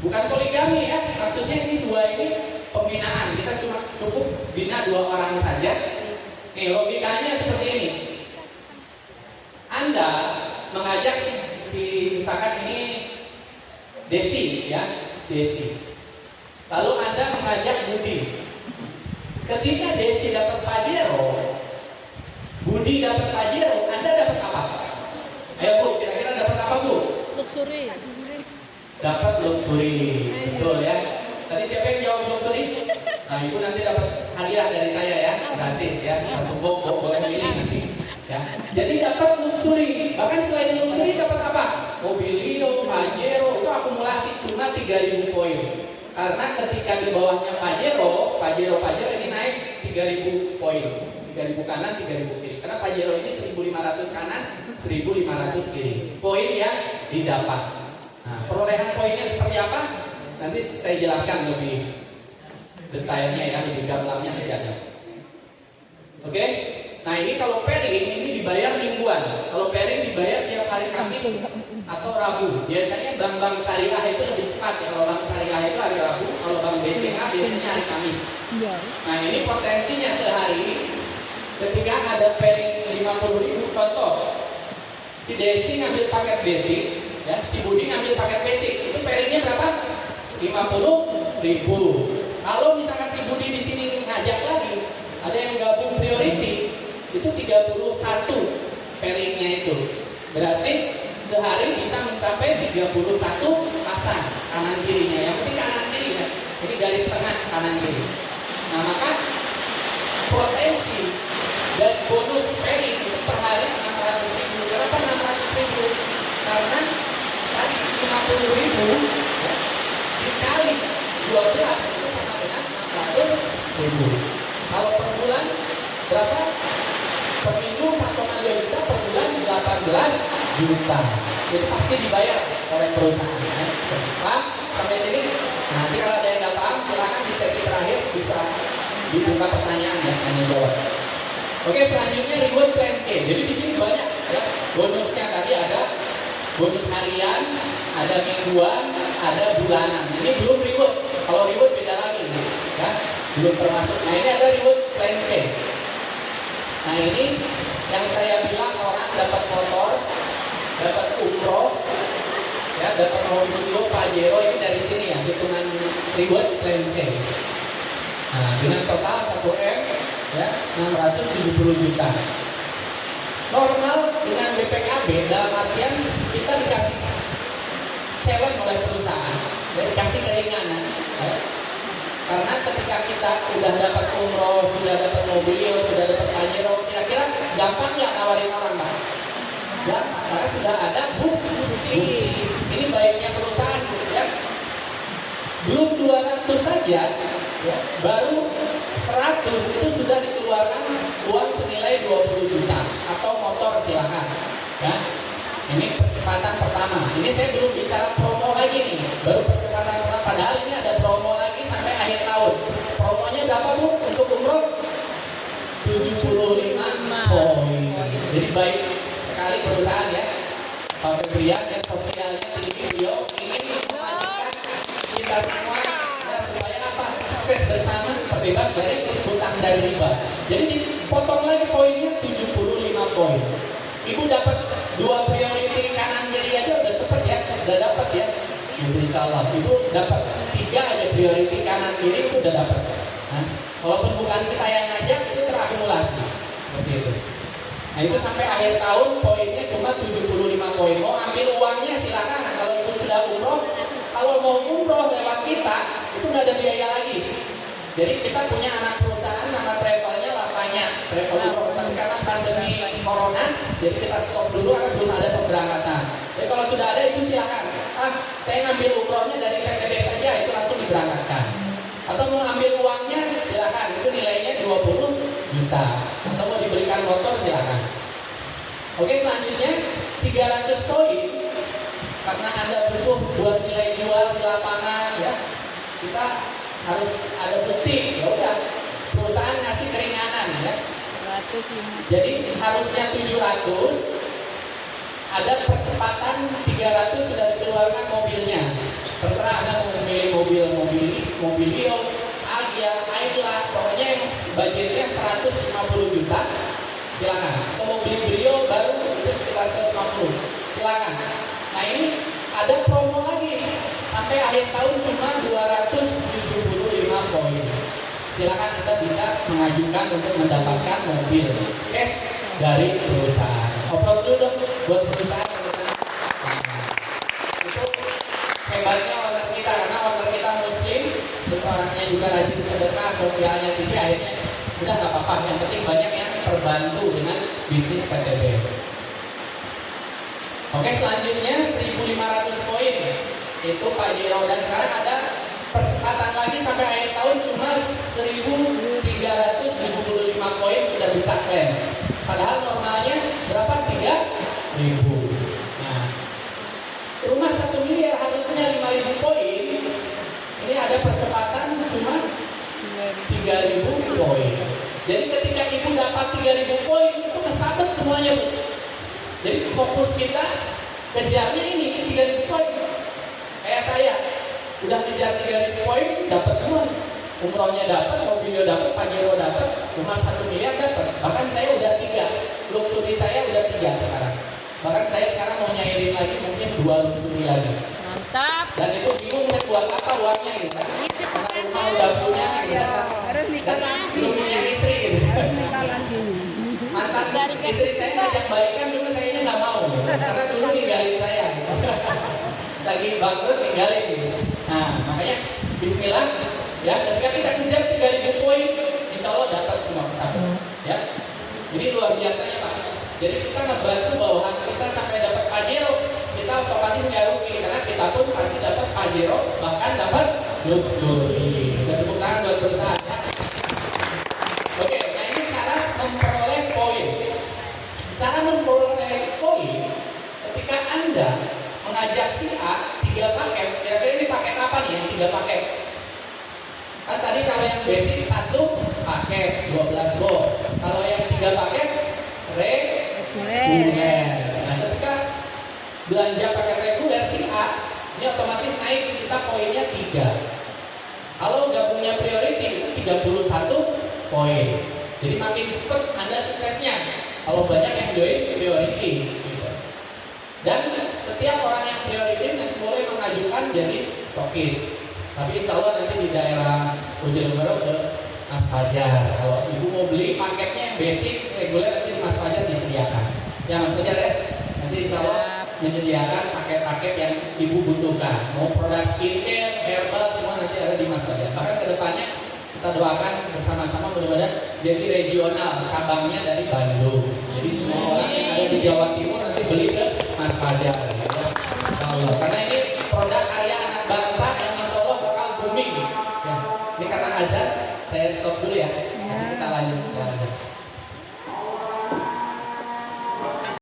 Bukan poligami ya. Maksudnya ini dua ini pembinaan. Kita cuma cukup bina 2 orang saja. Nih logikanya seperti ini. Anda mengajak si misalkan ini Desi ya, Desi. Lalu Anda mengajak Budi. Ketika Desi dapat Pajero, Budi dapat Pajero, Anda dapat apa? Ayo Bu, kira-kira dapat apa Bu? Luxury. Dapat luxury, betul ya. Tadi siapa yang jawab luxury? Nah Ibu nanti dapat hadiah dari saya ya, gratis ya, satu box boleh milih nanti. Ya. Jadi dapat luxury, bahkan selain luxury dapat apa? Mobilio, Pajero, itu akumulasi cuma 3.000 poin. Karena ketika di bawahnya Pajero ini naik 3.000 poin. 3.000 kanan, 3.000 kiri. Karena Pajero ini 1.500 kanan, 1.500 kiri. Poin yang didapat. Nah, perolehan poinnya seperti apa? Nanti saya jelaskan lebih detailnya ya, lebih gamblangnya nanti ada. Oke? Nah ini kalau pairing ini dibayar mingguan. Kalau pairing dibayar tiap hari Kamis atau Rabu. Biasanya bank-bank syariah itu lebih cepat ya. Kalau bank syariah itu hari Rabu, kalau bank BCA biasanya hari Kamis. Nah ini potensinya sehari ketika ada pairing 50.000, contoh si Desi ngambil paket basic ya, si Budi ngambil paket basic, itu pairingnya berapa? 50.000. Kalau misalkan si Budi di sini ngajak lagi, ada yang gabung priority, itu 31 pairingnya itu. Berarti sehari bisa mencapai 31 pasang kanan kirinya. Yang penting kanan kiri ya. Jadi garis tengah kanan kiri. Nah maka potensi dan bonus pairing itu per hari 600.000. Kenapa 600.000? Karena tadi 50.000 ya, dikali 12 itu sama dengan 600.000. Kalau per bulan berapa? Per minggu 4,2 juta, per bulan 18 juta. Itu pasti dibayar oleh perusahaan. Ya. Paham? Sampai sini? Nanti kalau ada yang nggak paham, silakan di sesi terakhir bisa dibuka pertanyaan ya, tanya jawab. Oke, selanjutnya reward plan C. Jadi di sini banyak ya. Bonusnya tadi ada bonus harian, ada mingguan, ada bulanan. Ini belum reward. Kalau reward beda lagi ya. Belum termasuk. Nah ini ada reward plan C. Nah ini yang saya bilang orang dapat motor, dapat umroh, ya dapat mobil Pajero, ini dari sini ya hitungan reward plan C. Nah dengan total 1M ya 670 juta. Normal dengan BPKB dalam artian kita dikasih challenge oleh perusahaan, ya, dikasih keringanan. Ya. Karena ketika kita sudah dapat umroh, sudah dapat mobil, sudah dapat Pajero, kira-kira gampang nggak nawarin orang Pak? Gampang, karena sudah ada bukti. Ini baiknya perusahaan, ya. Belum 200 saja, ya, baru 100 itu sudah dikeluarkan uang senilai 20 juta atau motor silakan. Ya. Ini percepatan pertama. Ini saya belum bicara promo lagi nih. Baru percepatan pertama. Padahal ini ada promo lagi sampai akhir tahun. Promonya berapa Bu untuk umroh? 75 poin. Jadi baik sekali perusahaan ya. Pak Febrian dan sosialnya tinggi, beliau ingin memajukan kita semua ya, supaya apa? Sukses bersama, terbebas dari hutang dan riba. Jadi dipotong lagi poinnya 75 poin. Ibu dapat 2 priority kanan kiri aja udah cepet ya, udah dapat ya. Insya Allah ibu dapat 3 aja priority kanan kiri itu udah dapat. Nah, walaupun bukan kita yang ngajak itu terakumulasi seperti itu. Nah itu sampai akhir tahun poinnya cuma 75 poin. Mau ambil uangnya silakan. Kalau ibu sudah umroh, kalau mau umroh lewat kita itu nggak ada biaya lagi. Jadi kita punya anak perusahaan nama travelnya Lapanya Travel Umroh. Tapi karena pandemi corona, jadi kita stop dulu karena belum ada pemberangkatan. Jadi kalau sudah ada itu silakan. Saya ngambil umrohnya dari PTB saja itu langsung diberangkatkan. Atau mau ambil uangnya silakan. Itu nilainya 20 juta. Atau mau diberikan motor silakan. Oke, selanjutnya 300 poin karena Anda butuh buat nilai jual di lapangan ya. Kita harus ada bukti. Ya udah, perusahaan ngasih keringanan ya. 150. Jadi harusnya 700, ada percepatan 300 sudah dikeluarkan mobilnya. Terserah Anda mau memilih Mobilio, Agia, Ayla, pokoknya yang budgetnya 150 juta silakan. Atau mau beli Brio baru itu sekitar 150 silakan. Nah ini ada promo lagi sampai akhir tahun cuma 275 poin. Silakan Anda bisa mengajukan untuk mendapatkan mobil cash dari perusahaan. Oplos dulu dong buat perusahaan. Itu hebatnya owner kita karena owner kita muslim, terus orangnya juga rajin sedekah, sosialnya tinggi, akhirnya udah nggak apa-apa. Yang penting banyak yang terbantu dengan bisnis PTB. Oke, selanjutnya 1.500 poin itu Pak Jiro, dan sekarang ada percepatan lagi sampai akhir tahun cuma 1.375 poin sudah bisa klaim. Padahal normalnya berapa? 3.000. Nah, rumah 1 miliar harusnya 5.000 poin. Ini ada percepatan cuma 3.000 poin. Jadi ketika ibu dapat 3.000 poin itu kesabet semuanya Bu. Jadi fokus kita kejarnya ini 3.000 poin. Kayak saya udah kejar 3.000 poin dapat semua. Umrohnya dapat, mobilnya dapat, Pajero dapat, rumah 1 miliar dapat. Bahkan saya udah 3, luxury saya udah 3 sekarang. Bahkan saya sekarang mau nyairin lagi mungkin 2 luxury lagi. Mantap. Dan itu bingung saya buat apa uangnya gitu kan. Karena rumah udah punya gitu kan. Harus nikah Dan lagi. belum punya istri gitu. Harus nikah lagi. Mantan istri saya ngajak balikan cuma sayanya nggak mau gitu. Karena dulu ninggalin saya gitu. Lagi bangkrut ninggalin gitu. Nah makanya bismillah ya, ketika kita kejar 3.000 poin insya Allah dapat semua kesabut ya. Jadi luar biasanya Pak. Jadi kita membantu bawahan kita sampai dapat Pajero, kita otomatis nggak rugi karena kita pun pasti dapat Pajero, bahkan dapat luxury. Kita tepuk tangan buat perusahaan ya. Oke, nah ini cara memperoleh poin. Cara memperoleh poin ketika Anda mengajak si A 3 paket, kira-kira ini paket apa nih yang 3 paket? Kan tadi kalau yang basic 1 paket 12 bo. Kalau yang 3 paket reguler. Nah ketika belanja paket reguler si A ini otomatis naik kita poinnya 3. Kalau gabungnya priority itu 31 poin. Jadi makin cepat Anda suksesnya. Kalau banyak yang join priority gitu. Dan setiap orang yang priority nanti boleh mengajukan jadi stokis. Tapi insya Allah nanti di daerah Bojonegoro ke Mas Fajar. Kalau ibu mau beli paketnya yang basic reguler nanti di Mas Fajar disediakan. Ya Mas Fajar ya. Nanti insya Allah menyediakan paket-paket yang ibu butuhkan. Mau produk skincare, herbal semua nanti ada di Mas Fajar. Bahkan kedepannya kita doakan bersama-sama mudah-mudahan jadi regional cabangnya dari Bandung. Jadi semua orang yang ada di Jawa Timur nanti beli ke Mas Fajar. Ya. Insya Allah.